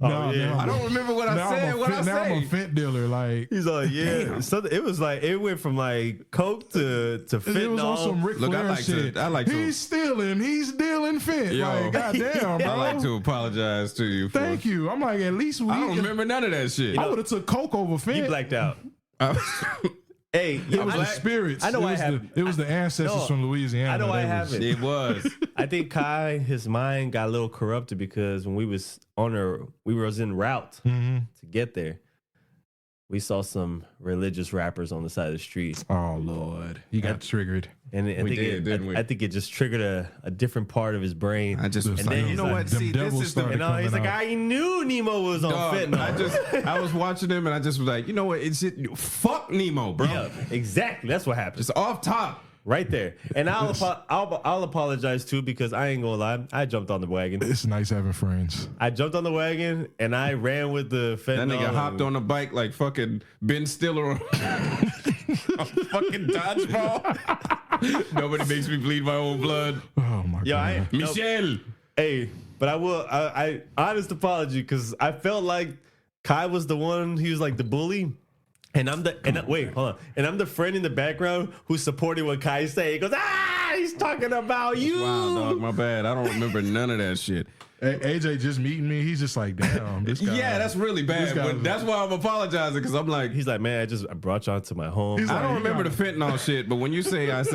yeah. I don't remember what I said. What I now I'm a say? Fent dealer. Like, He's like, yeah. So it was like it went from like coke to fentanyl. it was on some Ric Look, I Flair like to- shit. I like to- He's stealing. He's dealing Fent. Yo. Like, goddamn, bro. I like to apologize to you. For, Thank you. I'm like, at least we. I don't remember none of that shit. I would have took coke over Fent. You blacked out. I- Hey, It was the spirits. I know it I was have. It was the ancestors No, from Louisiana. I know I They have was- it. it was. I think Kai, his mind got a little corrupted because when we was en route Mhm. to get there, we saw some religious rappers on the side of the street, Oh Lord, he got triggered. and I We think did, didn't we? I think it just triggered a different part of his brain. I just was And like, then you he's know like, what? them See, this devils is the. started And he's coming like, out. I knew Nemo was on Dog, fentanyl. I was watching him and I just was like, you know what? It's it. Fuck Nemo, bro. Yeah, exactly. That's what happened. Just off top. Right there. And I'll apologize too, because I ain't gonna lie. I jumped on the wagon. It's nice having friends. I jumped on the wagon and I ran with the That fentanyl. nigga hopped on the bike like fucking Ben Stiller on fucking dodgeball. Nobody makes me bleed my own blood. Oh my Yeah, god. Michelle. Hey, but I honest apology, because I felt like Kai was the one. He was like the bully. And wait, hold on. And I'm the friend in the background who's supporting what Kai say. He goes, he's talking about you. Wow, dog, my bad. I don't remember none of that shit. Hey, AJ just meeting me. He's just like, damn. This guy, Yeah, that's really bad. this guy But was- that's why I'm apologizing, because I'm like, He's like, man, I brought y'all to my home. He's I like, don't you remember got- the fentanyl shit. But when you say that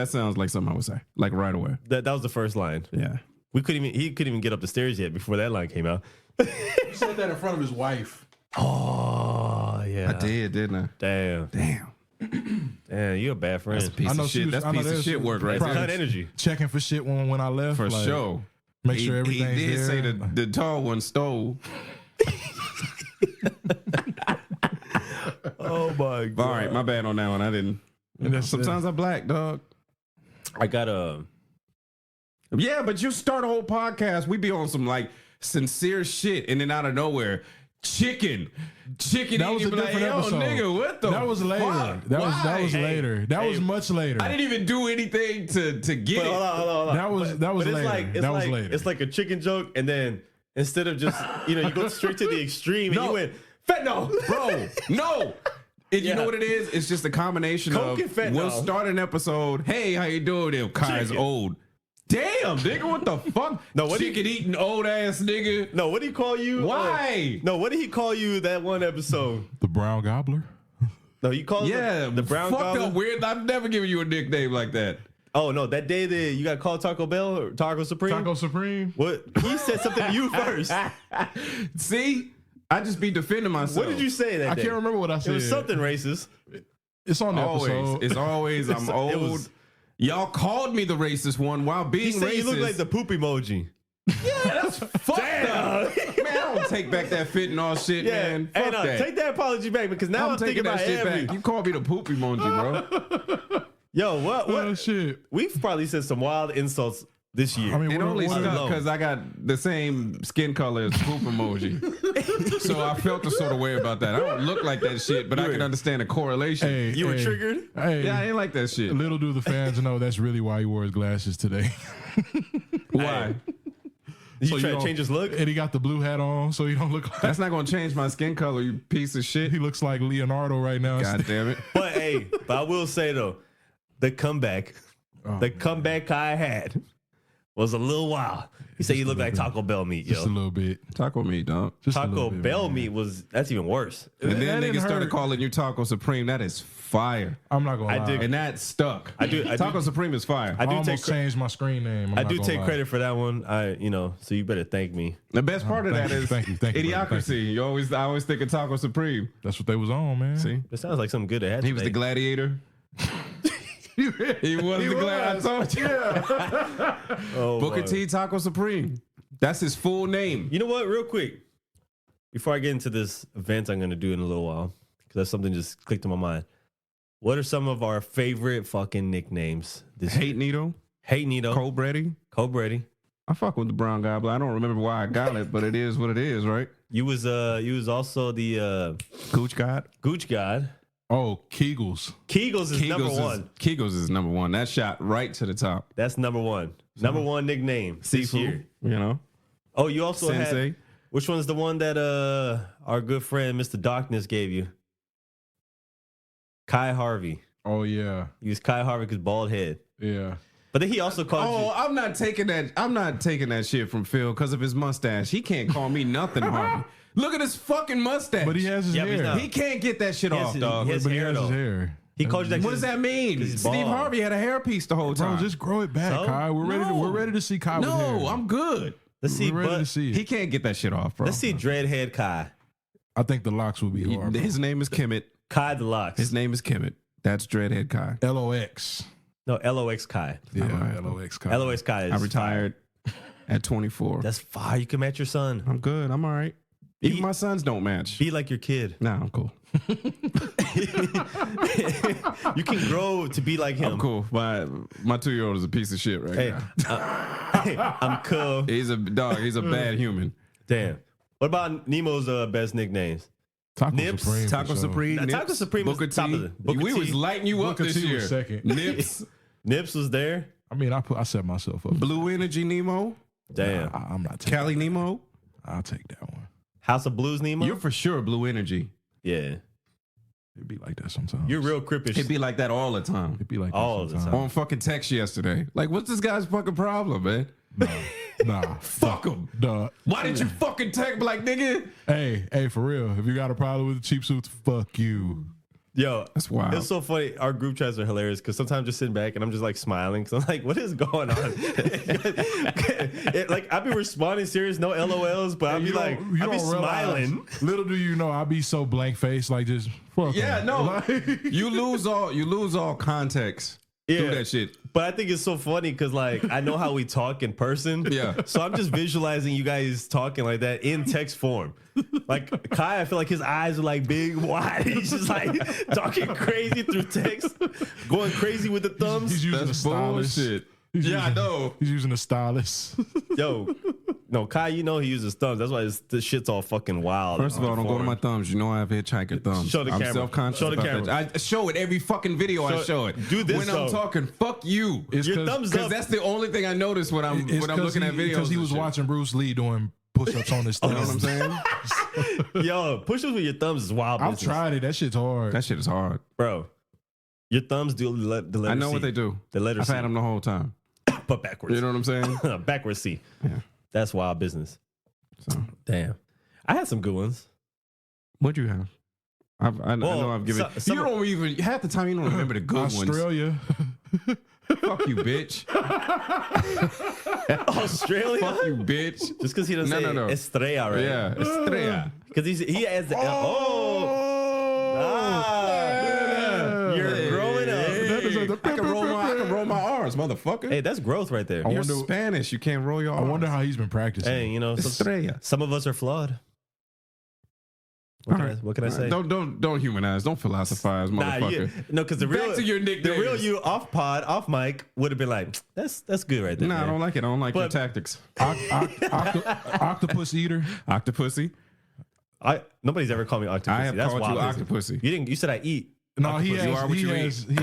sounds like something I would say, like right away. That was the first line. Yeah. He couldn't even get up the stairs yet before that line came out. He said that in front of his wife. Oh yeah, I did, didn't I? Damn, Damn. you a bad friend. That's a piece I know of she shit. was- That's I know piece of that's- shit work right That's there. cut energy. Checking for shit when I left. For like, sure. Make sure He everything's did there. say the tall one stole. Oh my god! All right, my bad on that one. I didn't. And that's- Sometimes I black, dog. I got a. Yeah, but you start a whole podcast. We be on some like sincere shit, and then out of nowhere, chicken. That was you a be like, different yo, episode. Nigga, what the? That was later. fuck? That Why? was later. That was much later. I didn't even do anything to get But it. hold on. That was But later. That was later. It's like a chicken joke, and then instead of just you go straight to the extreme, and No. you went fentanyl, Bro, no. And you Yeah. know what it is? It's just a combination Coke of and fentanyl. we'll start an episode. Hey, how you doing? If Kai's Chicken. old. Damn, nigga, what the fuck? No, what do you- chicken eating old ass nigga. No, what did he call you? Why? No, what did he call you that one episode? The brown gobbler. No, you called Yeah, the brown fucked goblin. up weird. I've never given you a nickname like that. Oh no, that day that you got called Taco Bell or Taco Supreme. Taco Supreme. What he said something to you first. See, I just be defending myself. What did you say that I day? can't remember what I It said. was something racist. It's on the Always, episode. it's always. I'm It old. was- Y'all called me the racist one while He being said racist. you look like the poop emoji. yeah, that's fucked up. Man, I don't take back that fit and all shit, man. Hey, Fuck no, that. take that apology back because now I'm thinking taking about that shit Henry. back. You called me the poop emoji, bro. Yo, what? Oh shit. We've probably said some wild insults this year. I mean, It what- only what- stuck because I got the same skin color as poop emoji. So I felt a sort of way about that. I don't look like that shit, but I can understand the correlation. Hey, You were hey, triggered? Hey, Yeah, I ain't like that shit. little do the fans know that's really why he wore his glasses today. Why? Did So you try to don't- change his look? And he got the blue hat on, so he don't look like That's not going to change my skin color, you piece of shit. he looks like Leonardo right now. God damn it. But hey, but I will say though, the comeback I had was a little wild. He said you look like Taco Bell meat, Just a yo. little bit. Taco meat, dog. Just a Taco little bit, Bell man. meat that's even worse. And then That niggas didn't started hurt. calling you Taco Supreme. That is fire. I'm not gonna I lie. dig- And that stuck. I do- Taco Supreme is fire. I I do almost take changed my screen name. I'm I not do gonna take lie. credit for that one. So you better thank me. The best part of thank that you, is thank you, brother, idiocracy. I always think of Taco Supreme. That's what they was on, man. See? It sounds like something good to have. He was the today. gladiator. He was the gladiator. I told you. Oh, Booker wow. T Taco Supreme. That's his full name. You know what? Real quick, before I get into this event I'm going to do in a little while, because that's something just clicked in my mind. What are some of our favorite fucking nicknames? This Hate Needle. Hate Nito, Cole Brady. Cole Brady. I fuck with the Brown Gobbler. I don't remember why I got it, but it is what it is, right? You was also the Gooch God. Gooch God. Oh, Kegels. Kegels is number one. Kegels is number one. That shot right to the top. That's number one. Number one nickname this year. You know, Oh, you also Sensei. had which one's the one that our good friend Mr. Darkness gave you? Kai Harvey. Oh yeah, He was Kai Harvey because bald head. yeah. But then he also called Oh, you. I'm not taking that shit from Phil because of his mustache. He can't call me nothing, Harvey. Look at his fucking mustache. But he has his Yeah, but he's hair. not- He can't get that shit He has off, his- dog. he has But he hair, has his though. hair. He called you that. What does that mean? he's Steve bald. Harvey had a hairpiece the whole Bro, time. just grow it back, So? Kai. We're ready to see Kai with hair. No, I'm good. Let's see. We're ready to But see it. He can't get that shit off, bro. let's see. Dreadhead Kai. I think the locks will be hard. His name is Kemet. Kai the Locks. His name is Kemet. That's Dreadhead Kai. LOX. No, LOX Kai. Yeah, Alright. LOX Kai. LOX Kai is I retired at 24. Fire. That's fire. You can match your son. I'm good. I'm all right. Even my sons don't match. Be like your kid. Nah, I'm cool. You can grow to be like him. I'm cool. My 2-year-old is a piece of shit right Hey, now. I'm cool. He's a dog. He's a bad human. Damn. What about Nemo's best nicknames? Taco Nips, Supreme. for Taco sure. Supreme. Now, Nips, Taco Supreme is Booker top T. of the- Booker We T. was lighting you up Booker this T was year. second. Nips, Nips was there. I mean, I set myself up. Blue Energy Nemo, Damn. I'm not taking. Cali Nemo. I'll take that one. House of Blues Nemo. You're for sure Blue Energy. Yeah. It'd be like that sometimes. You're real crippish. It'd be like that all the time. It'd be like that All the sometimes. On fucking text yesterday. Like, what's this guy's fucking problem, man? Nah. Fuck him. Duh. Why did you fucking text me like, nigga? Hey, for real. If you got a problem with the cheap suits, fuck you. Yo, That's wild. it's so funny. Our group chats are hilarious because sometimes I'm just sitting back and I'm just like smiling because I'm like, what is going on? Like, I've been responding serious, no LOLs, but I'll be like, I'll be realize- smiling. Little do you know, I be so blank faced, like just fuck. Yeah, him. no. Like- you lose all context through that shit. But I think it's so funny because, like, I know how we talk in person. Yeah. So I'm just visualizing you guys talking like that in text form. Like, Kai, I feel like his eyes are like big, wide. He's just like talking crazy through text, going crazy with the thumbs. He's using That's a stylus. bullshit. He's Yeah, I using- know. He's using a stylus. Yo, no, Kai, you know he uses thumbs. That's why this shit's all fucking wild. First of all, don't go to my thumbs. You know I have hitchhiker thumbs. Show the I'm camera. self-conscious Show the about camera. that. I show it every fucking video. I show it. Do this, when though. I'm talking. Fuck you. It's Your 'cause- thumbs Because up. that's the only thing I notice when I'm looking at videos. Because he and was shit. watching Bruce Lee doing push-ups on his You thumbs. know what I'm saying? Yo, push-ups with your thumbs is wild I've business. tried it. That shit's hard. That shit is hard. Bro. Your thumbs do the letter I know C. what they do. The letter I've C. had them the whole time. But backwards. You know what I'm saying? Backwards C. Yeah. That's wild business. So, Damn. I had some good ones. what'd you have? I know I've given. some- you don't even half the time you don't remember the good ones. Australia. Fuck you, bitch. Australia? Fuck you, bitch. Just because he doesn't say No. Estrella, right? Yeah, Estrella. Because he has the Ah, Yeah. you're growing up. I can roll my R's. stars, motherfucker. Hey, that's growth right there. I You're wonder- Spanish. You can't roll your I wonder R's. how he's been practicing. Hey, you know, Estrella. some of us are flawed. All right. What can I say? Don't humanize. Don't philosophize, motherfucker. No, because the Back real to your nicknames. the real you off mic would have been like, that's good right there. Nah, I man. don't like it. I don't like your But- tactics. Octopus eater. Octopussy. Nobody's ever called me octopus. I have That's called you wild. Octopussy. You didn't. You said I eat. No, he Octopus, you has. are what He you has. He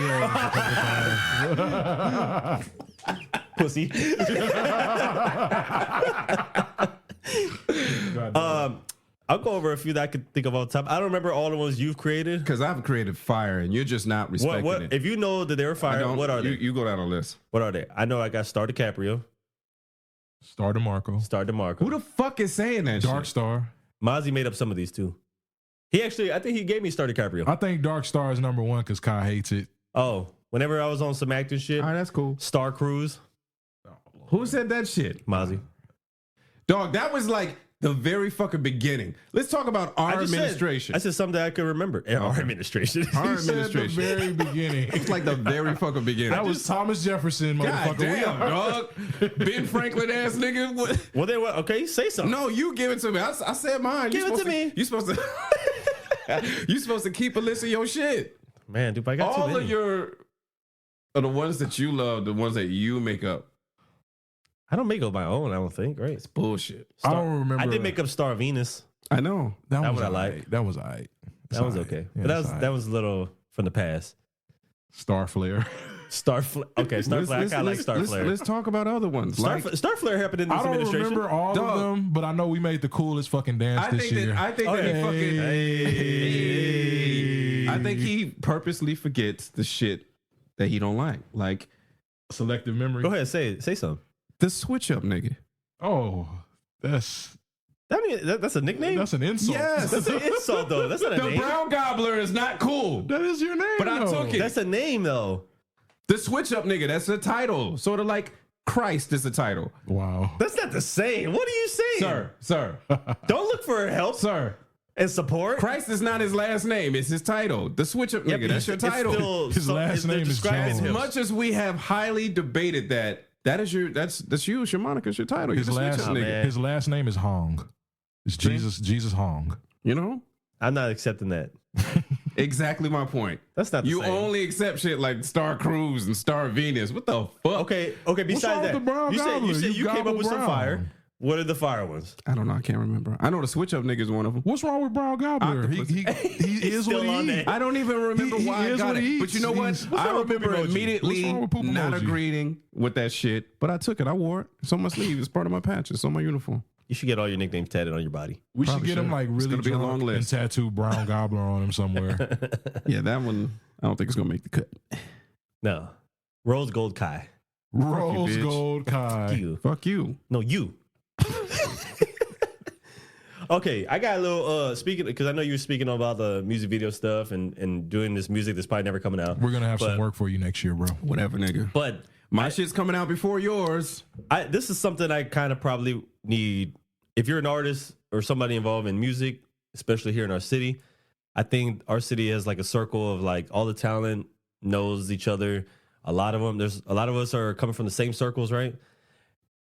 has. Pussy. I'll go over a few that I could think of all the time. I don't remember all the ones you've created. Because I've created fire and you're just not respecting What it. if you know that they were I fire? don't- What are they? You go down a list. What are they? I know I got Star DiCaprio, Star DeMarco. Star DeMarco. Who the fuck is saying that Dark shit? Star. Mozzie made up some of these too. I think he gave me Star DiCaprio. I think Dark Star is number one because Kai hates it. Oh, whenever I was on some acting shit, All right, that's cool. Star Cruise, Who said that shit? Mozzie. Dog, that was like the very fucking beginning. Let's talk about our administration. I said something I could remember. Our administration. Our He said at the administration. very beginning. It's like the very fucking beginning. That was Thomas Jefferson, God motherfucker. damn, dog. Ben Franklin ass nigga. What? Well, then what? Okay, say something. No, you give it to me. I said mine. Give it to me. You supposed to. You supposed to keep a list of your shit. Man, dude, I got too All many. of your are the ones that you love, the ones that you make up. I don't make up my own. I don't think. Right? It's bullshit. I don't remember. I did make up Star Venus. I know. that. that Was one I alright. like. That was alright. That was okay. But that was a little from the past. Star Flare. Okay, Star Flare. I kind of like Star Flare. Let's talk about other ones. Star Flare happened in this I don't administration. remember all Dog. of them, but I know we made the coolest fucking dance I this think year. that I think Oh, that he yeah. fucking. Hey. I think he purposely forgets the shit that he don't like. Like Selective memory. Go ahead, say something. the switch up nigga. Oh, that's That's a nickname. an insult. Yes. That's an insult though. That's not a The name. brown gobbler is not cool. That is your name. But I though. took it. That's a name though. The switch up nigga, that's the title. Sort of like Christ is the title. Wow. That's not the same. What are you saying, Sir. Don't look for help Sir. and support. Christ is not his last name, it's his title. The switch up Yeah, nigga, but that's your it's title. still His last they're name is describing Jones. As him. much as we have highly debated that is your that's you, it's your moniker, it's your title. You're His the switch last up nigga. man. his last name is Hong. It's Jesus Hong. You know? I'm not accepting that. Exactly my point. That's not the You same. only accept shit like Star Cruise and Star Venus. What the fuck? Okay. Besides wrong with that, the brown you said gobbler? you You came up gobble with some brown. fire. What are the fire ones? I don't know. I can't remember. I know the switch up nigga is one of them. What's wrong with Brown Gobbler? He is Still what on he there. is. I don't even remember He why I is got what it. he But you know what? eats. What's I wrong with remember poop emoji? immediately What's wrong with poop not emoji? agreeing with that shit, but I took it. I wore it. It's on my sleeve. It's part of my patch. It's on my uniform. You should get all your nicknames tatted on your body. We should Probably get him should. like It's really gonna be a drunk long and list. tattoo Brown Gobbler on him somewhere. Yeah, that one, I don't think it's going to make the cut. No. Rose Gold Kai. Rose bitch. Gold Kai. You. Fuck you. No, you. Okay, I got a little speaking because I know you were speaking about the music video stuff and doing this music that's probably never coming out. We're gonna have some But- work for you next year, bro. Whatever, nigga. But My shit's coming out before yours. this is something I kind of probably need. If you're an artist or somebody involved in music, especially here in our city, I think our city has like a circle of like all the talent knows each other. A lot of them, there's a lot of us are coming from the same circles, right?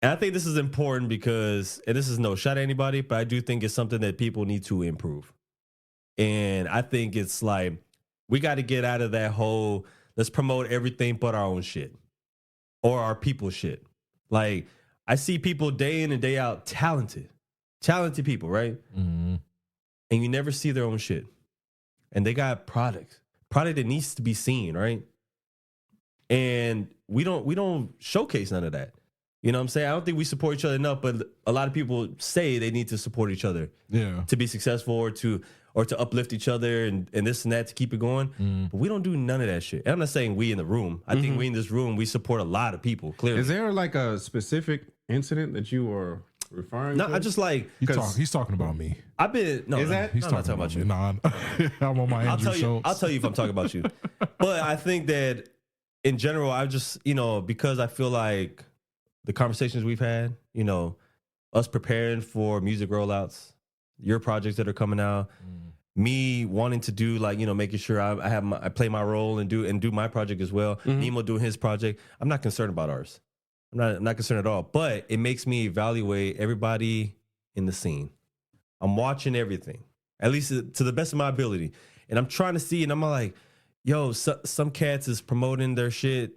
And I think this is important because, and this is no shot at anybody, but I do think it's something that people need to improve. And I think it's like, we got to get out of that whole, let's promote everything but our own shit or our people's shit. Like, I see people day in and day out, talented people, right? Mm-hmm. And you never see their own shit. And they got product that needs to be seen, right? And we don't showcase none of that. You know what I'm saying? I don't think we support each other enough, but a lot of people say they need to support each other Yeah. to be successful or to uplift each other and this and that to keep it going. But we don't do none of that shit. And I'm not saying we in the room. I think we in this room, we support a lot of people, clearly. Is there like a specific incident that you are referring No, to? I just like, He's talking about me. I've been, no, Is that- He's I'm not talking about you. me. Nah, I'm on my Andrew Schultz. I'll tell you if I'm talking about you. But I think that in general, I just, because I feel like the conversations we've had, us preparing for music rollouts, your projects that are coming out, me wanting to do like, making sure I play my role and do my project as well. Nemo doing his project. I'm not concerned about ours. I'm not concerned at all. But it makes me evaluate everybody in the scene. I'm watching everything, at least to the best of my ability. And I'm trying to see, and I'm like, yo, some cats is promoting their shit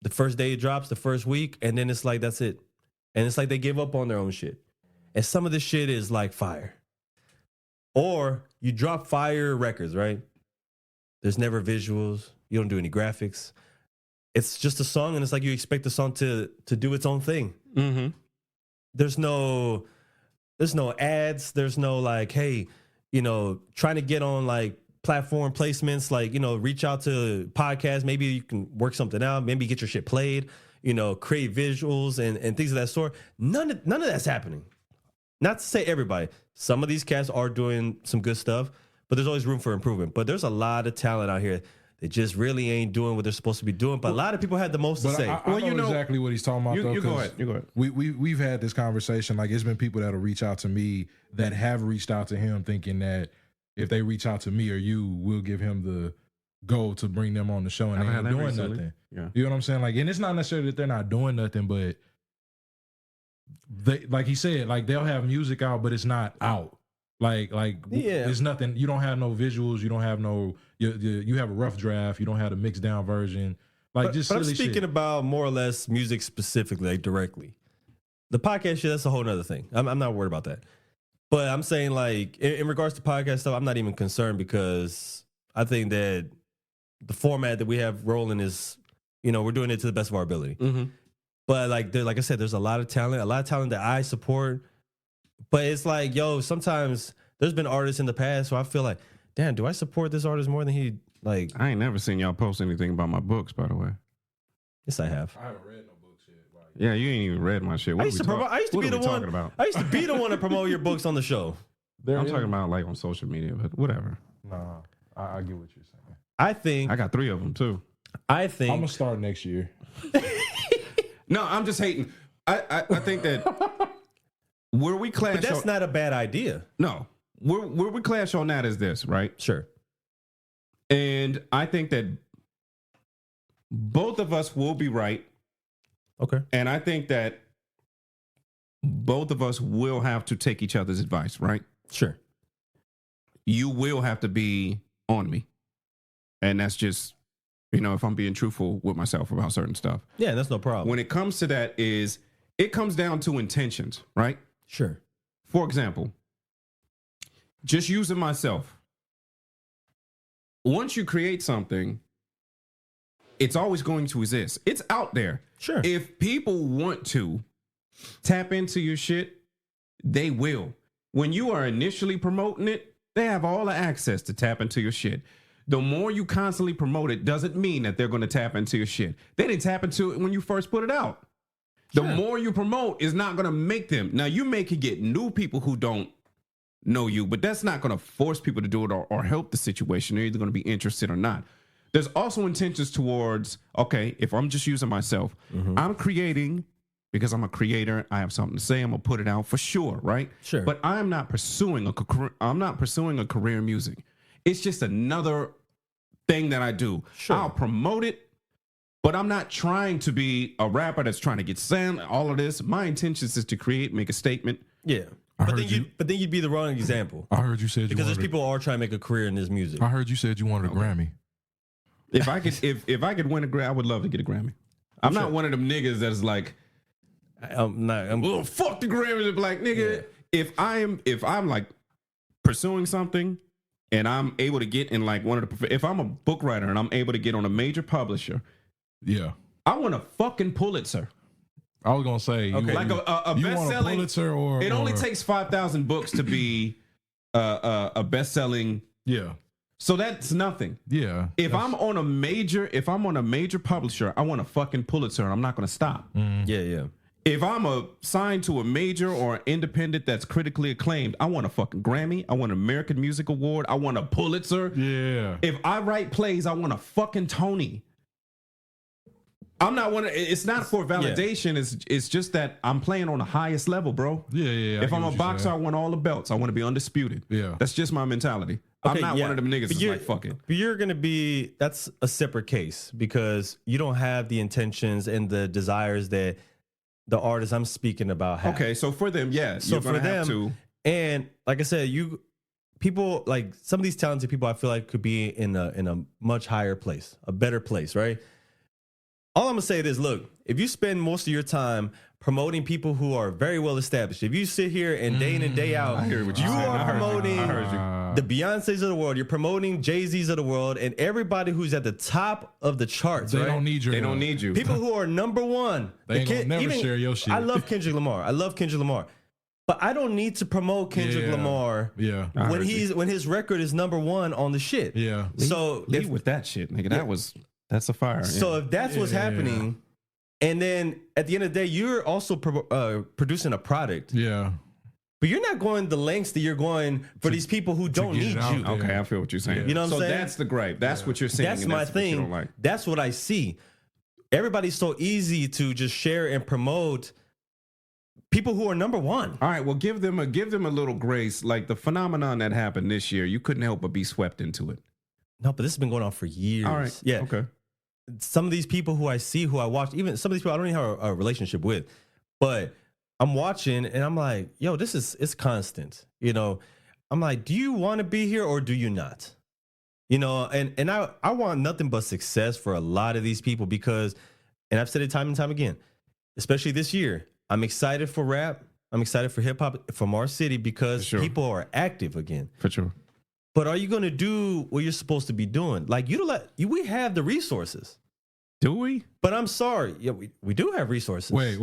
the first day it drops, the first week, and then it's like, that's it. And it's like they give up on their own shit. And some of this shit is like fire. Or you drop fire records, right? There's never visuals. You don't do any graphics. It's just a song, and it's like you expect the song to do its own thing. Mm-hmm. There's no ads. There's no like, hey, trying to get on like platform placements, like, reach out to podcasts. Maybe you can work something out. Maybe get your shit played, create visuals and things of that sort. None of that's happening. Not to say everybody. Some of these cats are doing some good stuff, but there's always room for improvement. But there's a lot of talent out here that just really ain't doing what they're supposed to be doing. But a lot of people had the most to say. I know exactly what he's talking about, though. You go ahead. You go ahead. We've had this conversation. Like, it's been people that'll reach out to me that have reached out to him thinking that if they reach out to me or you, we'll give him the go to bring them on the show, and they ain't doing nothing. Yeah. You know what I'm saying? Like, and it's not necessarily that they're not doing nothing, but they, like he said, like they'll have music out, but it's not out. Like there's nothing. You don't have no visuals. You don't have no. You have a rough draft. You don't have a mixed down version. Like, but I'm speaking shit. about more or less music specifically, like directly. The podcast shit, that's a whole nother thing. I'm not worried about that. But I'm saying, like, in regards to podcast stuff, I'm not even concerned, because I think that the format that we have rolling is, we're doing it to the best of our ability. Mm-hmm. But like I said, there's a lot of talent that I support. But it's like, yo, sometimes there's been artists in the past where I feel like, damn, do I support this artist more than he, like... I ain't never seen y'all post anything about my books, by the way. Yes, I have. I haven't read no books yet. Yeah, you ain't even read my shit. What I used to be the one to promote your books on the show. I'm talking about like on social media, but whatever. Nah, I get what you're saying. I think... I got 3 of them, too. I think... I'm going to start next year. No, I'm just hating. I think that where we clash... But that's not a bad idea. No. Where we clash on that is this, right? Sure. And I think that both of us will be right. Okay. And I think that both of us will have to take each other's advice, right? Sure. You will have to be on me. And that's just, if I'm being truthful with myself about certain stuff. Yeah, that's no problem. When it comes to that it comes down to intentions, right? Sure. For example, just using myself. Once you create something, it's always going to exist. It's out there. Sure. If people want to tap into your shit, they will. When you are initially promoting it, they have all the access to tap into your shit. The more you constantly promote it doesn't mean that they're going to tap into your shit. They didn't tap into it when you first put it out. The more you promote is not going to make them. Now, you may could get new people who don't know you, but that's not going to force people to do it or help the situation. They're either going to be interested or not. There's also intentions towards, okay, if I'm just using myself, I'm creating because I'm a creator. I have something to say. I'm going to put it out for sure, right? Sure. But I'm not pursuing a career in music. It's just another thing that I do. Sure. I'll promote it, but I'm not trying to be a rapper that's trying to get sound, all of this. My intentions is to create, make a statement. Yeah. But then you'd be the wrong example. I heard you said because there's people who are trying to make a career in this music. I heard you said you wanted a Grammy. If I could, if I could win a Grammy, I would love to get a Grammy. I'm not one of them niggas that's like, well, fuck the Grammys. Like, nigga, if I'm like pursuing something and I'm able to get in like one of the, if I'm a book writer and I'm able to get on a major publisher, I want a fucking Pulitzer. I was gonna say, like a best-selling Pulitzer, or it only takes 5,000 books to be a best-selling. Yeah. So that's nothing. Yeah. If I'm on a major publisher, I want a fucking Pulitzer, and I'm not gonna stop. Yeah. If I'm signed to a major or independent that's critically acclaimed, I want a fucking Grammy. I want an American Music Award. I want a Pulitzer. Yeah. If I write plays, I want a fucking Tony. I'm not one. It's not for validation. It's just that I'm playing on the highest level, bro. Yeah. If I'm a boxer, I want all the belts. I want to be undisputed. Yeah. That's just my mentality. I'm not one of them niggas that's like, fuck it. But you're going to be, that's a separate case because you don't have the intentions and the desires that the artists I'm speaking about have. Okay, so for them, yeah. So for them, and like I said, people like some of these talented people, I feel like could be in a much higher place, a better place, right? All I'm gonna say is, look, if you spend most of your time promoting people who are very well established, if you sit here and day in and day out, you are promoting the Beyoncés of the world, you're promoting Jay-Z's of the world, and everybody who's at the top of the charts. They right? don't need you. They don't need you. People who are number one. They ain't gonna never share your shit. I love Kendrick Lamar. But I don't need to promote Kendrick Lamar when his record is number one on the shit. Yeah. So leave with that shit, nigga. That's a fire. So if that's what's happening, and then at the end of the day, you're also producing a product. Yeah. But you're not going the lengths that you're going for these people who don't need you. Okay, I feel what you're saying. You know what I'm saying? So that's the gripe. That's what you're saying. That's my thing. Like. That's what I see. Everybody's so easy to just share and promote people who are number one. All right, well, give them a little grace. Like the phenomenon that happened this year, you couldn't help but be swept into it. No, but this has been going on for years. All right. Yeah. Okay. Some of these people who I see, who I watch, even some of these people I don't even have a relationship with, but I'm watching and I'm like, yo, it's constant. You know, I'm like, do you want to be here or do you not? You know, and I want nothing but success for a lot of these people because, and I've said it time and time again, especially this year, I'm excited for rap. I'm excited for hip hop from our city because people are active again. For sure. But are you going to do what you're supposed to be doing? Like we have the resources. Do we? But I'm sorry. Yeah, we do have resources. Wait.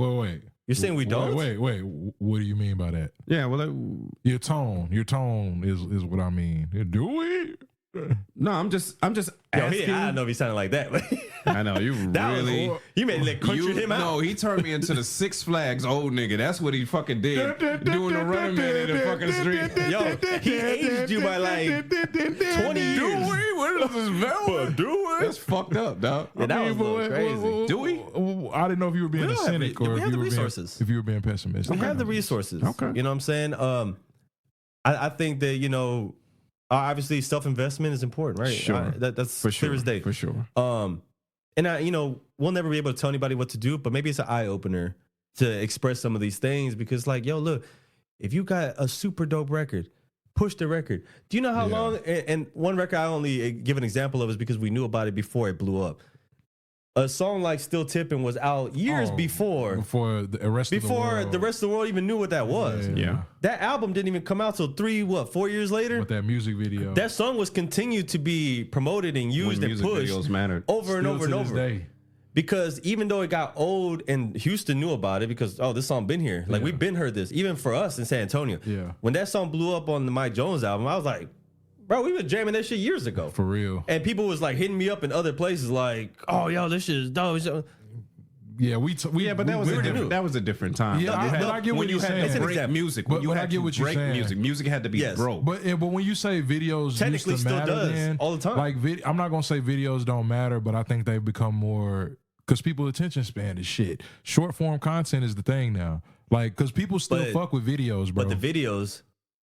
You're saying we don't? Wait. What do you mean by that? Yeah, well, your tone is what I mean. Do we? No, I'm just asking. I don't know if he sounded like that, but I know you really. You made like country him out. No, he turned me into the Six Flags old nigga. That's what he fucking did. Doing the running man in the fucking street. Yo, he aged you by like 20 years. Do we? What is this velvet? Do we? That's fucked up, dog. Yeah, that was crazy. Do we? I didn't know if you were being a cynic or if you were being pessimistic. We have the resources. Okay. You know what I'm saying? I think that, you know, obviously self-investment is important, right? Sure. That's for clear sure. as day. For sure. And you know, we'll never be able to tell anybody what to do, but maybe it's an eye-opener to express some of these things because, like, yo, look, if you got a super dope record, push the record. Do you know how long? And one record I only give an example of is because we knew about it before it blew up. A song like "Still Tippin'" was out years before the rest of the world even knew what that was. Yeah. That album didn't even come out till 4 years later. With that music video, that song was continued to be promoted and used and pushed videos mattered. over and over and over. Day. Because even though it got old and Houston knew about it because, this song been here. Like, we've been heard this. Even for us in San Antonio. Yeah. When that song blew up on the Mike Jones album, I was like, bro, we were jamming that shit years ago. For real. And people was like hitting me up in other places like, oh, yo, this shit is dope. Yeah, but that was a different time. Yeah, I get what you're saying. When you had great music, when you had great music had to be broke. But when you say videos technically used to still matter does then, all the time. Like I'm not gonna say videos don't matter, but I think they've become more because people's attention span is shit. Short form content is the thing now. Like because people still fuck with videos, bro. But the videos,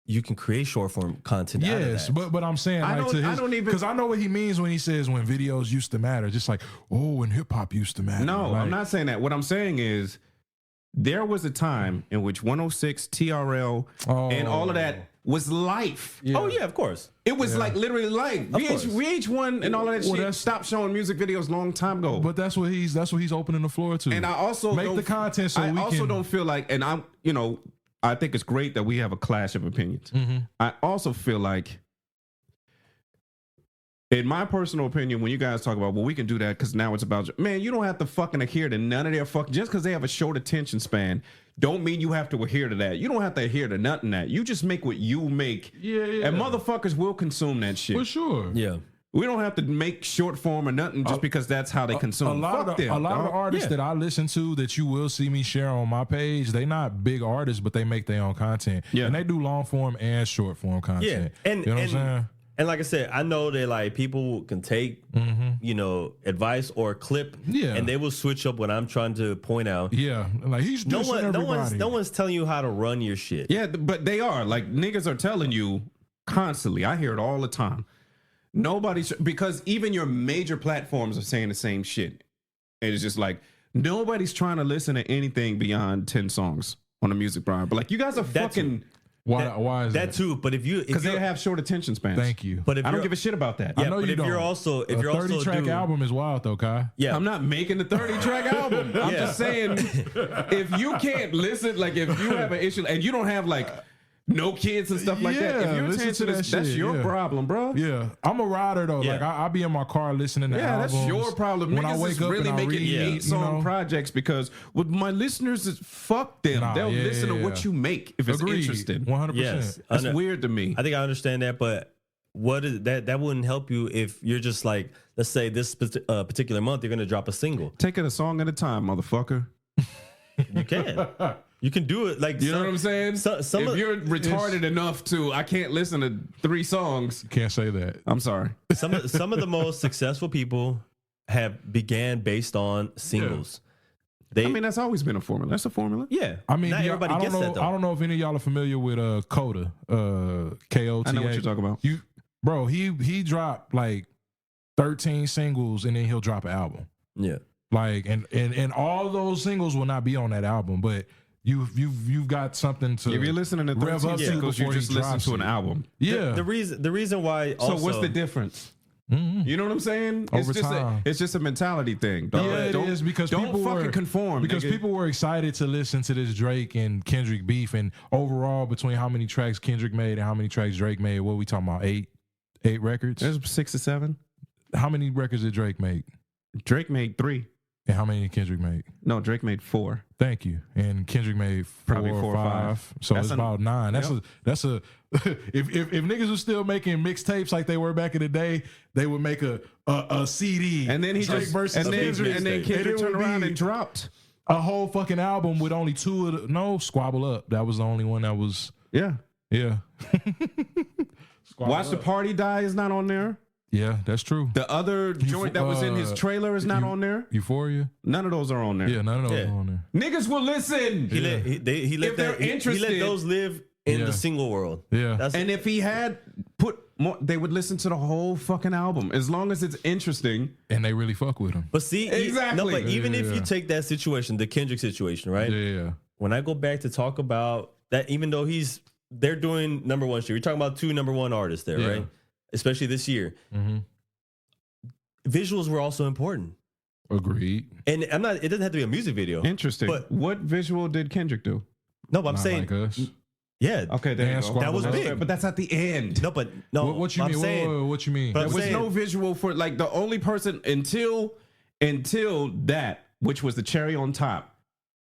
you can create short form content. Yes, out of that. but I'm saying I don't even because I know what he means when he says when videos used to matter. Just like when hip hop used to matter. No, like, I'm not saying that. What I'm saying is there was a time in which 106, TRL, and all of that was life. Yeah. Oh yeah, of course. It was like literally life. VH1 and all of that shit stopped showing music videos a long time ago. But that's what he's opening the floor to. And I also make the content so we can. Don't feel like, and I think it's great that we have a clash of opinions. Mm-hmm. I also feel like, in my personal opinion, when you guys talk about, well, we can do that because now it's about, man, you don't have to fucking adhere to none of their just because they have a short attention span, don't mean you have to adhere to that. You don't have to adhere to nothing that. You just make what you make. Yeah. And motherfuckers will consume that shit. For sure. Yeah. We don't have to make short form or nothing just because that's how they consume. A lot of the artists that I listen to that you will see me share on my page, they not big artists, but they make their own content. Yeah. And they do long form and short form content. Yeah. And you know what I'm saying? And like I said, I know that like people can take, advice or a clip, and they will switch up what I'm trying to point out. Yeah, like he's No dissing everybody. no one's telling you how to run your shit. Yeah, but they are. Like, niggas are telling you constantly. I hear it all the time. Nobody's, because even your major platforms are saying the same shit. And it's just like, nobody's trying to listen to anything beyond 10 songs on a music brand. But like, you guys are fucking. Why is that too? But because they have short attention spans. Thank you. But if I don't give a shit about that. Yeah, I know but you if don't. you're also if a you're 30 also track album is wild though, Kai. Yeah, I'm not making the 30-track album. I'm just saying, if you can't listen, like if you have an issue and you don't have like no kids and stuff like that, if you're listen attention to to that this, that's shit, your problem, bro. Yeah, I'm a rider though. Yeah. Like I be in my car listening to albums. That's your problem. When Niggas I wake is up really and I making read, 8-song projects because with my listeners, is fuck them. Nah, They'll listen to what you make if it's Agreed. interesting. 100%. yes, That's weird to me. I think I understand that, but what is that? That wouldn't help you if you're just like, let's say this particular month you're gonna drop a single. Take it a song at a time, motherfucker. You can. You can do it like You know what I'm saying? If you're retarded enough to, I can't listen to 3 songs. Can't say that. I'm sorry. some of the most successful people have began based on singles. I mean, that's always been a formula. That's a formula. Yeah, I mean, not yeah, everybody I don't gets know. that though. I don't know if any of y'all are familiar with Coda, Kota. I know what you're talking about. Bro, he dropped like 13 singles and then he'll drop an album. Yeah, Like and all those singles will not be on that album, but you've got something to. If you're listening to rev 13 up to singles, you before he just listen drops to an it. album. Yeah. the reason why. Also, So what's the difference? You know what I'm saying? Over it's just time. it's just a mentality thing. Dog. Yeah, it is because don't people fucking were, conform. because nigga. people were excited to listen to this Drake and Kendrick beef, and overall between how many tracks Kendrick made and how many tracks Drake made, what we talking about? Eight records. There's 6 or 7. How many records did Drake make, Drake made 3. and how many did Kendrick make? No, Drake made 4. Thank you. And Kendrick made Probably 4 4 or or 5. 5. So That's it's an- about 9. That's Yep. a if niggas were still making mixtapes like they were back in the day, they would make a CD. And then he Drake just versus and then Kendrick. and then And Kendrick it turned would around be and dropped. a whole fucking album with only 2 of the Squabble Up. That was the only one that was Yeah. yeah. Watch the Party Die is not on there. Yeah, that's true. The other joint that was in his trailer is not on there. Euphoria? None of those are on there. Yeah, none of those Yeah. are on there. Niggas will listen. He let If that they're he let interested- those live in Yeah. the single world. Yeah. That's And if he had put more, they would listen to the whole fucking album as long as it's interesting. And they really fuck with him. but see Exactly. No, but even if Yeah. you take that situation, the Kendrick situation, right? Yeah. When I go back to talk about that, even though they're doing number 1 shit, we're talking about 2 number 1 artists there, Yeah. right? Especially this year. Mm-hmm. Visuals were also important. Agreed. And it doesn't have to be a music video. Interesting. But- What visual did Kendrick do? No, but I'm Not saying, like us. yeah. Okay, there And you go. Squabble That was Up. big. But that's at the end. No, but no. What you I'm mean? saying, Whoa, what you mean? But There I'm was saying- no visual for like the only person until that, which was the cherry on top.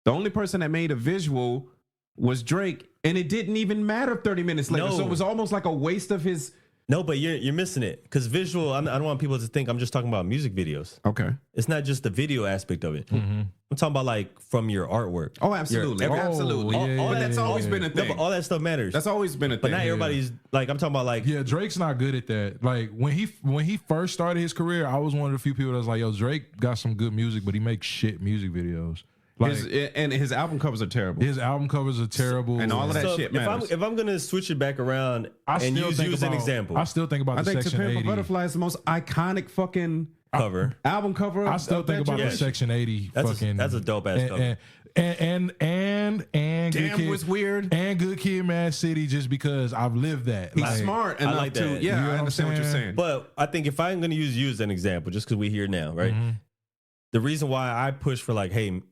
The only person that made a visual was Drake, and it didn't even matter 30 minutes later. No. So it was almost like a waste of his. No, but you're missing it because visual. I don't want people to think I'm just talking about music videos. Okay. It's not just the video aspect of it. I'm talking about like from your artwork. Oh, absolutely. Your- Absolutely. yeah, but yeah, that's yeah, always yeah. been a No, thing. but all that stuff matters. That's always been a thing. but not everybody's like I'm talking about like Yeah, Drake's not good at that. Like when he first started his career, I was one of the few people that was like, "Yo, Drake got some good music, but he makes shit music videos." Like his album covers are terrible. his album covers are terrible, And all of that so shit if matters. I'm gonna switch it back around and use an example I still think about I the think To Section Pimp a 80 Butterfly is the most iconic fucking cover. album cover. I still of think that about the generation. Section 80 That's fucking. that's a dope ass cover. And Damn Good Kid was weird. and Good Kid, Mad City, just because I've lived that. He's Like, smart I enough like to. that. Yeah, You know I what I'm understand what you're saying? saying. But I think if I'm gonna use you as an example, just because we're here now, right? Mhm. The reason why I push for like, hey,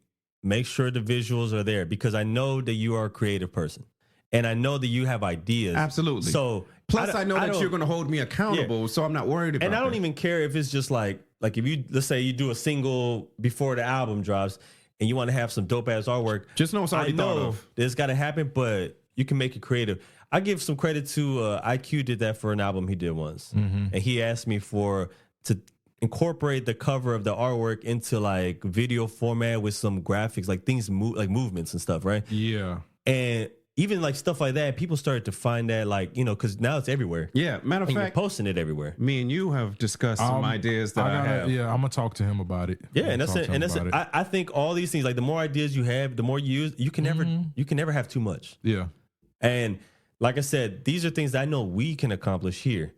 make sure the visuals are there because I know that you are a creative person, and I know that you have ideas. Absolutely. So Plus, I know that don't- you're going to hold me accountable, so I'm not worried about it. And I don't even care if it's just like if you let's say you do a single before the album drops and you want to have some dope ass artwork. Just know it's already I thought know of. this got to happen, but you can make it creative. I give some credit to IQ did that for an album he did once, and he asked me to incorporate the cover of the artwork into like video format with some graphics, like things move, like movements and stuff, right? Yeah. And even like stuff like that, people started to find that like, you know, because now it's everywhere. Yeah, matter of And you're fact, posting it everywhere. me and you have discussed some ideas that I have. Yeah, I'm gonna talk to him about it. Yeah, I'm and gonna that's talk it. to him And that's it. about it. I think all these things, like the more ideas you have, the more you use, you can never have too much. Yeah. And like I said, these are things that I know we can accomplish here.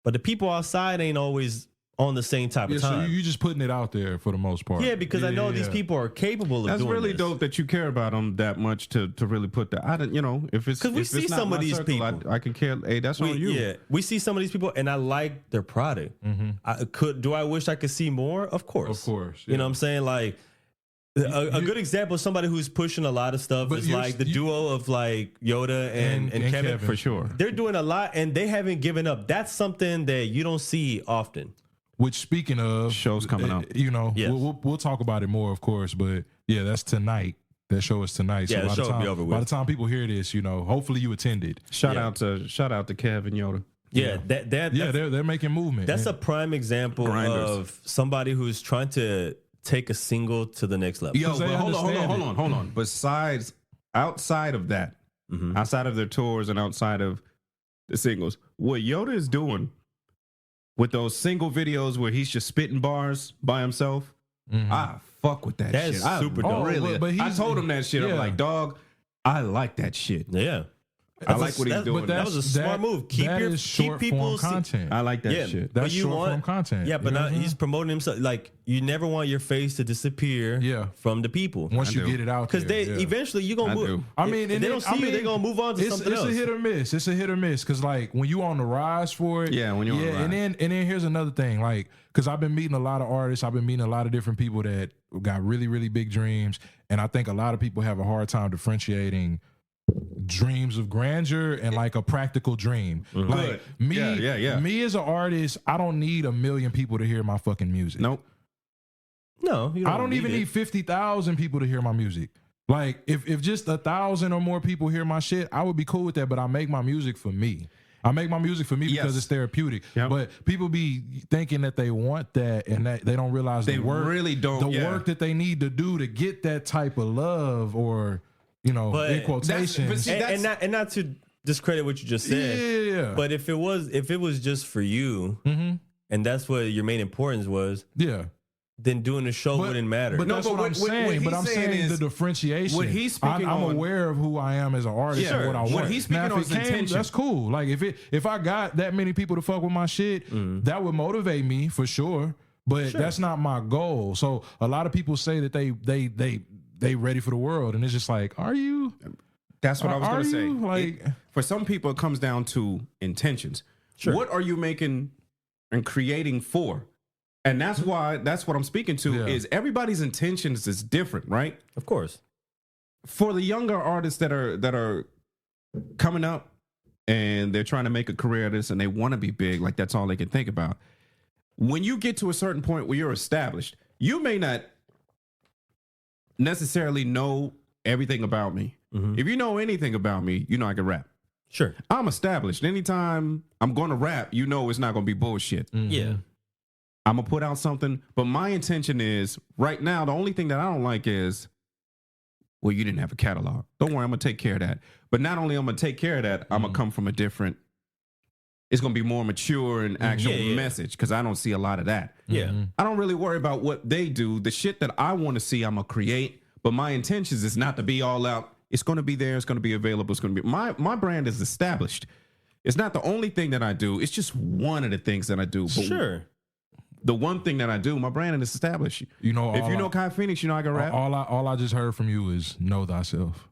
But the people outside ain't always on the same type Yeah, of so time. you just putting it out there for the most part. Yeah, because I know these yeah. people are capable of That's doing really this. dope that you care about them that much to really put that. I don't, you know, if it's 'Cause we if see it's not some of my these circle, people. I can care. Hey, that's on you. Yeah, we see some of these people, and I like their product. Do I wish I could see more? Of course, Of course, You know what I'm saying? Like a good example of somebody who's pushing a lot of stuff But is you're- like the duo of like Yoda and And Kevin. For sure. They're doing a lot, and they haven't given up. That's something that you don't see often. Which, speaking of Shows coming up. you know, Yes. we'll talk about it more, of course. But yeah, that's tonight. That show is tonight. Yeah, the by show the will time be over by with. the time people hear this, you know, hopefully you attended. Shout Yeah. out to Kev and Yoda. Yeah, Yeah, they're making movement. that's a prime example Grinders. of somebody who's trying to take a single to the next level. Yo, Because they but hold understand on. Besides, outside of that, outside of their tours and outside of the singles, what Yoda is doing with those single videos where he's just spitting bars by himself, I fuck with that That shit. is I super dope. Really, But I he's- told him that shit. I'm yeah. like, dog, I like that shit. Yeah. I like what he's doing. But That was a smart move. Keep that your is keep short people form content. I like that Yeah, shit. That's but you short want form content. Yeah, but You know now what I'm he's saying? promoting himself. Like you never want your face to disappear. Yeah. From the people. Once I you do. get it out Because there, they yeah. eventually you gonna I move. do. I mean, if and they don't see you, they're gonna move on to something it's else. a hit or miss. It's a hit or miss because like when you on the rise for it, Yeah, when you're on the rise. and then here's another thing, like because I've been meeting a lot of artists, I've been meeting a lot of different people that got really really big dreams, and I think a lot of people have a hard time differentiating dreams of grandeur and like a practical dream. Like Good. me, Yeah. me as an artist, I don't need 1 million people to hear my fucking music. Nope. No, you I don't even it. need 50,000 people to hear my music. Like if just 1,000 or more people hear my shit, I would be cool with that. But I make my music for me. I make my music for me because Yes. it's therapeutic. Yep. But people be thinking that they want that and that they don't realize They the work, really don't, the yeah. work that they need to do to get that type of love or, you know, But in quotations. but see, And not to discredit what you just said. yeah. But if it was just for you, and that's what your main importance was, yeah. then doing the show wouldn't matter. But that's but what I'm what saying. But he's I'm saying saying the is- differentiation. what he's speaking I'm on- aware of who I am as an artist Yeah, and what I what want. he's speaking now, on if is it came, intention. that's cool. Like if I got that many people to fuck with my shit, that would motivate me for sure. But that's not my goal. So a lot of people say that they ready for the world, and it's just like, are you? That's what I was Are going to say. you? Like- For some people, it comes down to intentions. Sure. What are you making and creating for? And that's what I'm speaking to Yeah. is everybody's intentions is different, right? of course. For the younger artists that are coming up and they're trying to make a career of this and they want to be big, like that's all they can think about. When you get to a certain point where you're established, you may not necessarily know everything about me. If you know anything about me, you know I can rap. Sure. I'm established. Anytime I'm going to rap, you know it's not going to be bullshit. Yeah. I'm going to put out something. But my intention is right now, the only thing that I don't like is, well, you didn't have a catalog. Don't worry, I'm going to take care of that. But not only I'm going to take care of that, I'm going to come from a different, it's going to be more mature and actual Yeah. message because I don't see a lot of that. Yeah. I don't really worry about what they do. The shit that I want to see, I'm going to create. But my intentions is not to be all out. It's going to be there. It's going to be available. It's going to be my brand is established. It's not the only thing that I do. It's just one of the things that I do. But Sure. the one thing that I do, my brand is established. You know, If you know Kai Phoenix, you know I can rap. all I just heard from you is know thyself.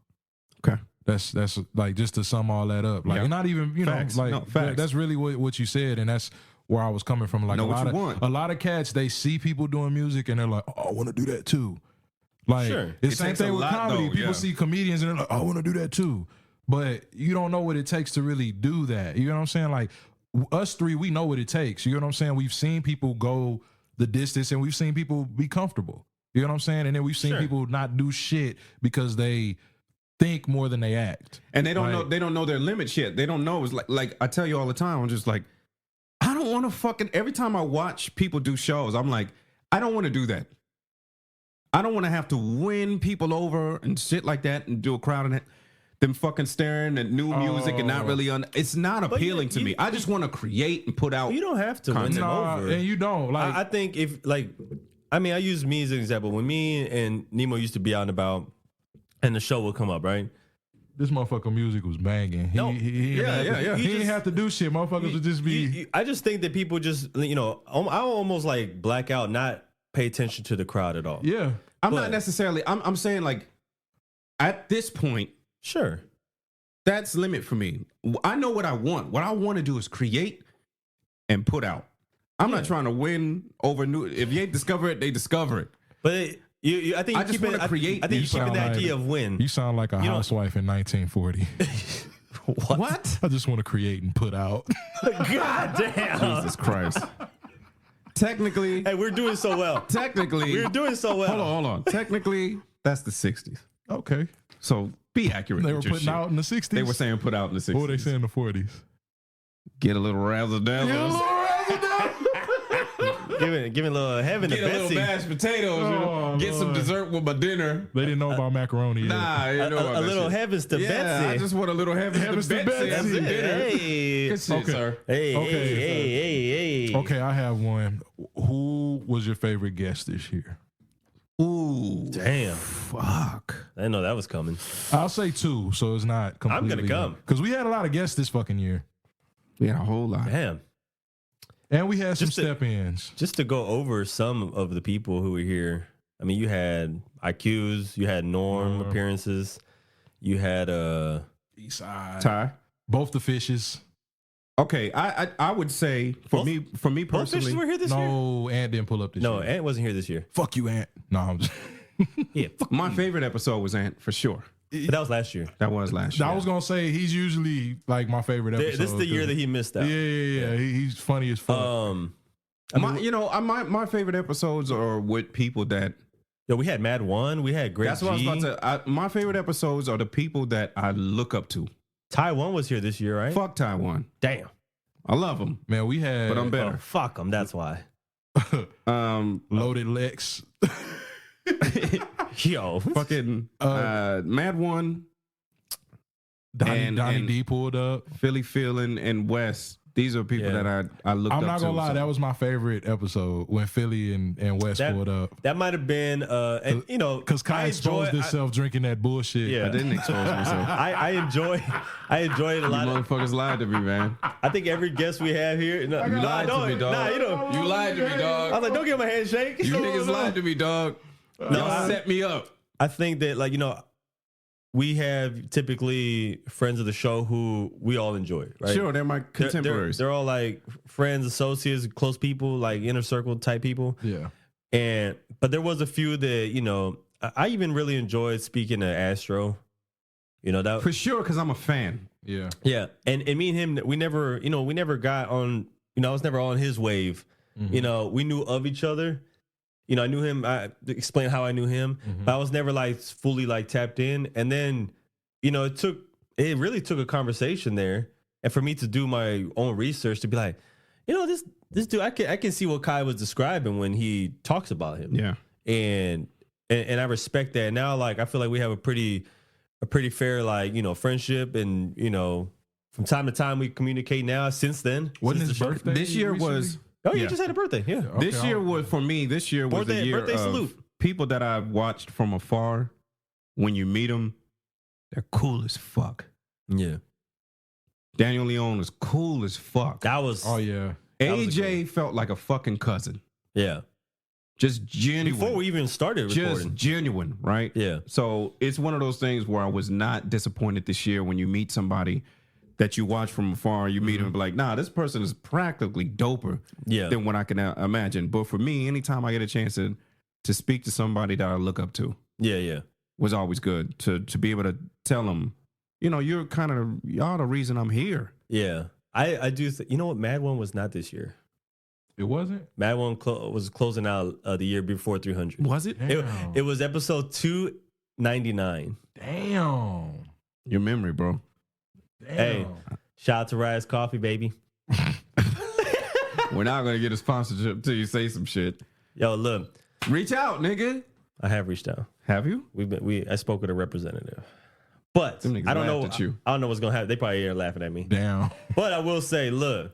Okay. That's like just to sum all that up. Like Yeah. not even, you Facts. know, like No, facts. that's really what you said, and that's where I was coming from. Like Know what you want. a lot of cats, they see people doing music and they're like, oh, I want to do that too. Like Sure. it's It the same takes a thing with lot, comedy. though, People yeah. see comedians and they're like, I want to do that too. But you don't know what it takes to really do that. You know what I'm saying? Like us three, we know what it takes. You know what I'm saying? We've seen people go the distance and we've seen people be comfortable. You know what I'm saying? And then we've seen Sure. people not do shit because they think more than they act. And they don't Right. know they don't know their limits yet. They don't know. It's like I tell you all the time, I'm just like, I don't want to fucking every time I watch people do shows, I'm like, I don't want to do that. I don't want to have to win people over and shit like that and do a crowd and that. them fucking staring at new music and not really it's not appealing to me. I just want to create and put out. You don't have to win them over. And you don't. Like, I think if like, I mean, I use me as an example. When me and Nemo used to be out and about, and the show would come up, right? this motherfucker music was banging. He Yeah. He didn't have to do shit. Motherfuckers would just be. I just think that people just, I almost like black out, not pay attention to the crowd at all. Yeah. I'm not necessarily. I'm saying like, at this point, Sure. that's limit for me. I know what I want. What I want to do is create and put out. I'm not trying to win over new. If you ain't discover it, they discover it. But I think I just want to create. I think you're keeping the like- idea of win. You sound like a housewife in 1940. What? I just want to create and put out. God damn. Jesus Christ. Technically, Hey, we're doing so well. technically, We're doing so well. hold on. Technically, that's the 60s. Okay. So be accurate. They were with your putting shit. out in the 60s. They were saying put out in the 60s. What were they saying in the 40s? Get a little razzle dazzle. Give me a little heaven to Get a little Betsy. mashed potatoes. Get some Lord. dessert with my dinner. They didn't know about macaroni. Yet. Nah, I didn't know about A that little shit. heavens to Yeah, Betsy. I just want a little heavens to Betsy. That's That's it. dinner. Hey. Good shit, Okay. sir. Hey, Okay, hey. Okay, I have one. Who was your favorite guest this year? Ooh, Damn. fuck. I didn't know that was coming. I'll say two, so it's not completely. gonna come. because we had a lot of guests this fucking year, We had a whole lot. Damn. and we had some Just to- step-ins. Just to go over some of the people who were here. I mean, you had IQs, you had Norm appearances, you had Eastside. Ty. Both the fishes. Okay, I would say for me both fishes personally, were here this year. No, Ant didn't pull up this No, year. Ant wasn't here this year. Fuck you, Ant. No, I'm just. Yeah, fuck. my favorite episode was Ant for sure. But that was last year. That was last year. I was gonna say he's usually like my favorite episode. This is the year that he missed out. Yeah. He's funny as fuck. my favorite episodes are with people that. Yo, we had Mad One. We had Great That's G. what I was about to. My favorite episodes are the people that I look up to. Taiwan was here this year, right? Fuck Taiwan. Damn. I love them, Man, we had but I'm Oh, better. fuck them. That's why. Loaded Lex. Yo. Fucking Mad One, Donnie and- D pulled up. Philly Feeling, and Wes. These are people Yeah. that I looked up I'm to. not gonna lie, so- that was my favorite episode when Philly and West pulled up. That might have been, and you know, Because Kai exposed himself drinking that bullshit. Yeah. I didn't expose myself. I enjoy it a You lot. motherfuckers lied to me, man. I think every guest we have here, You lied to me, dog. Nah, you know, You lied to me, I dog. was like, don't give him a handshake. You niggas lied to me, dog. Y'all set me up. I think that, like, you know, we have typically friends of the show who we all enjoy, right? Sure, they're my contemporaries. They're all like friends, associates, close people, like inner circle type people. Yeah. But there was a few that, you know, I even really enjoyed speaking to Astro. You know, that For sure, because I'm a fan. Yeah. yeah. And me and him, we never got on, you know, I was never on his wave. Mm-hmm. You know, we knew of each other. You know, I knew him. I explained how I knew him, Mm-hmm. but I was never like fully like tapped in. And then, you know, it really took a conversation there, and for me to do my own research to be like, you know, this dude, I can see what Kai was describing when he talks about him. Yeah. And I respect that. Now, like, I feel like we have a pretty fair, like, you know, friendship, and, you know, from time to time we communicate now. Since then, Wasn't since his the show- birthday? This year recently? was. Oh, you Yeah. just had a birthday. Yeah. This Okay, year I'll- was for me. This year was Birthday- a year birthday of salute. people that I watched from afar. When you meet them, they're cool as fuck. Yeah. Daniel Leone was cool as fuck. That was. Oh yeah. that was a good AJ felt like a fucking cousin. Yeah. Just genuine. Before we even started recording. just genuine, right? Yeah. So it's one of those things where I was not disappointed this year when you meet somebody that you watch from afar, you meet them and be like, nah, this person is practically doper Yeah. than what I can imagine. But for me, anytime I get a chance to speak to somebody that I look up to Yeah. was always good to be able to tell them, you know, y'all the reason I'm here. Yeah. I do. You know what? Mad One was not this year. It wasn't? Mad One was closing out the year before 300. Was it? Damn. It was episode 299. Damn. Your memory, bro. Damn. Hey, shout out to Rise Coffee, baby. We're not going to get a sponsorship till you say some shit. Yo, look, Reach out, nigga. I have reached out. Have you? I spoke with a representative. But Them niggas I don't know. laughed at you. I don't know what's gonna happen. They probably are laughing at me. Damn. But I will say, look,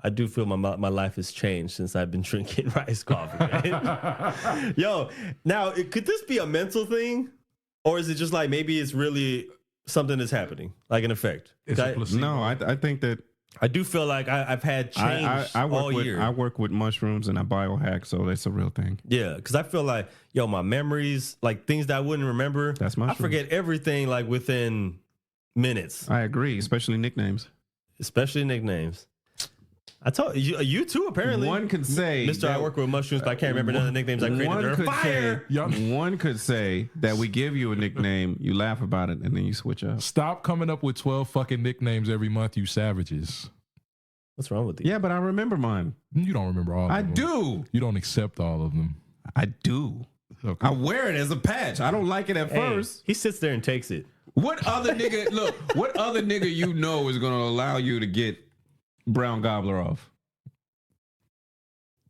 I do feel my life has changed since I've been drinking rice coffee. Man. Yo, now could this be a mental thing, or is it just like maybe it's really something that's happening, like an effect? It's a placebo. No, I think that I do feel like I've had change I work all with year. I work with mushrooms and I biohack, so that's a real thing. Yeah, because I feel like, yo, my memories, like things that I wouldn't remember, That's I mushrooms. forget everything like within minutes, I agree, especially nicknames. especially nicknames. I told you too, apparently. One could say, Mister, I work with mushrooms, but I can't remember none of the nicknames I created. One They're could fire. one could say that we give you a nickname, you laugh about it, and then you switch up. Stop coming up with 12 fucking nicknames every month, you savages. What's wrong with you? Yeah, but I remember mine. You don't remember all of I them. do. You don't accept all of them. I do. Okay. I wear it as a patch. I don't like it at Hey, first. he sits there and takes it. What other nigga? Look, what other nigga you know is gonna allow you to get Brown Gobbler off?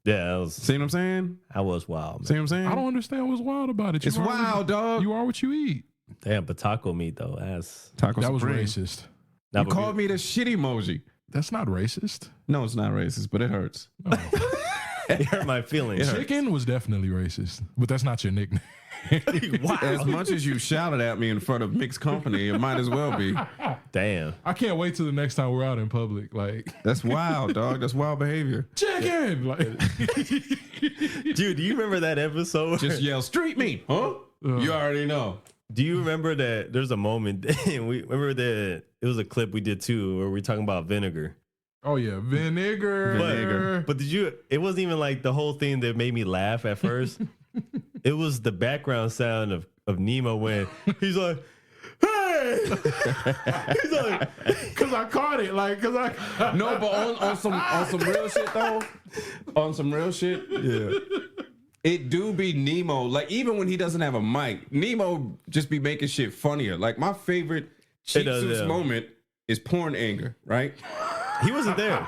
Yeah, that was See what I'm saying? wild, man. See what I'm saying? I don't understand what's wild about it. It's are wild, dog. You are what you eat. Damn, but taco meat though, that's Taco That was Supreme. racist. You called me the shit emoji. That's not racist. No, it's not racist, but it hurts. It hurt my feelings. Chicken was definitely racist, but that's not your nickname. As much as you shouted at me in front of mixed company, it might as well be. Damn. I can't wait till the next time we're out in public. Like, That's wild, dog. That's wild behavior. chicken! Like, Dude, do you remember that episode? Just yell, street meat, huh? You already know. Do you remember that there's a moment and we remember that it was a clip we did too where we were talking about vinegar. oh yeah, vinegar. But did you it wasn't even like the whole thing that made me laugh at first. It was the background sound of Nemo when he's like, hey! He's like, Cause I caught it. Like, cause I No, but on some real shit though, on some real shit, yeah. it do be Nemo. Like even when he doesn't have a mic, Nemo just be making shit funnier. Like my favorite Cheap does, Suits yeah. moment is porn anger, right? He wasn't there.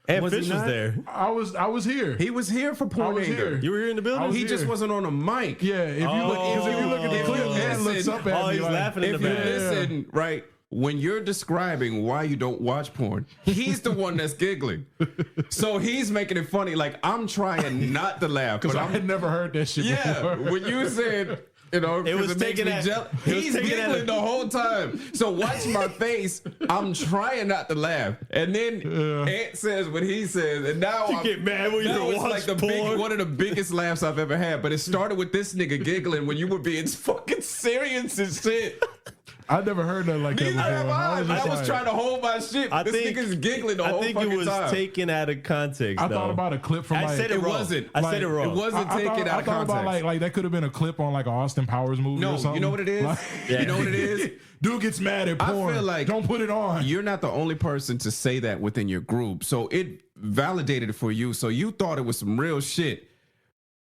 And Was he Fish was not? there. I was here. He was here for I porn was anger. here. You were here in the building? He just here. wasn't on a mic. Yeah, if you look, Oh. if you look at the If clip, you man looks listen- up at Oh, me he's like, laughing in If the you back. listen, right, when you're describing why you don't watch porn, he's the one that's giggling. So he's making it funny. Like I'm trying not to laugh, because but I I'm had never heard that shit yeah. before. When you said, you know, It was it makes taken me at- jealous. it was He's taken at giggling a- the whole time. So watch my face. I'm trying not to laugh, and then Ant says what he says, and now You I'm, get mad when you now it's watch like the porn. one of the biggest laughs I've ever had. But it started with this nigga giggling when you were being fucking serious and shit. I never heard nothing like that Neither before. have I. just I was like- trying to hold my shit. I This think- nigga's giggling the I whole think fucking it was time. taken out of context. I though. thought about a clip from I like said it It wrong. wasn't. I said it wrong. It wasn't taken out of I thought context. about like that could have been a clip on like an Austin Powers movie. No, or something. you know what it is? Like, Yeah. You know what it is? dude gets mad at I porn. feel like don't put it on. You're not the only person to say that within your group. So it validated it for you. So you thought it was some real shit.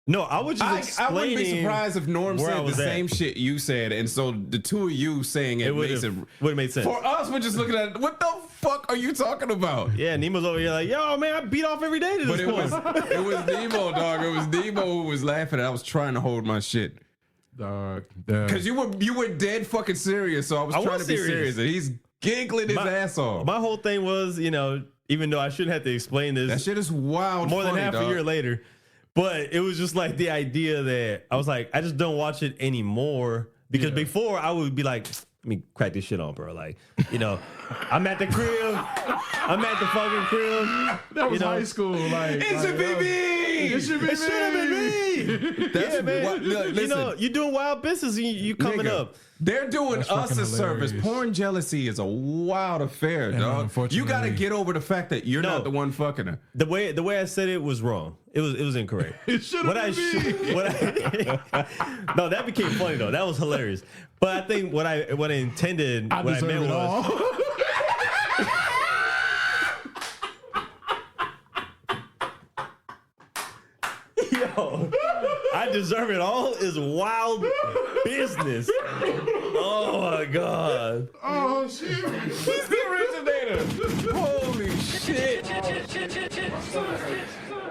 No, I was just I wouldn't be explaining surprised if Norm where I said the was at. same shit you said. And so the two of you saying it, It would makes it. have made sense. For us, we're just looking at it. What the fuck are you talking about? Yeah, Nemo's over here like, yo, man, I beat off every day to But this it point. was Nemo, dog. It was Nemo who was laughing. And I was trying to hold my shit. Dog, Because you were dead fucking serious. So I was I trying was to be serious. serious. And he's giggling his ass off. My whole thing was, you know, even though I shouldn't have to explain this That shit is wild. more than funny, half dog. a year later, but it was just like the idea that I was like, I just don't watch it anymore because before I would be like, let me crack this shit on, bro. Like, you know, I'm at the crib. I'm at the fucking crib. that was you know, high school. Like It should be me. It should be It should have been me. That's Yeah, man. what- look, you listen. know, you doing wild business. You coming Nigga, up. They're doing That's us fucking a service. hilarious. Porn jealousy is a wild affair, dog. You unfortunately- got to get over the fact that you're No. not the one fucking her. The way I said it was wrong. It was incorrect. It should What have I been me. what I no, that became funny though. That was hilarious. But I think what I intended, I what I deserve meant it all. was, yo, I deserve it all is wild business. Oh my god. Oh shit! He's the originator. Holy shit.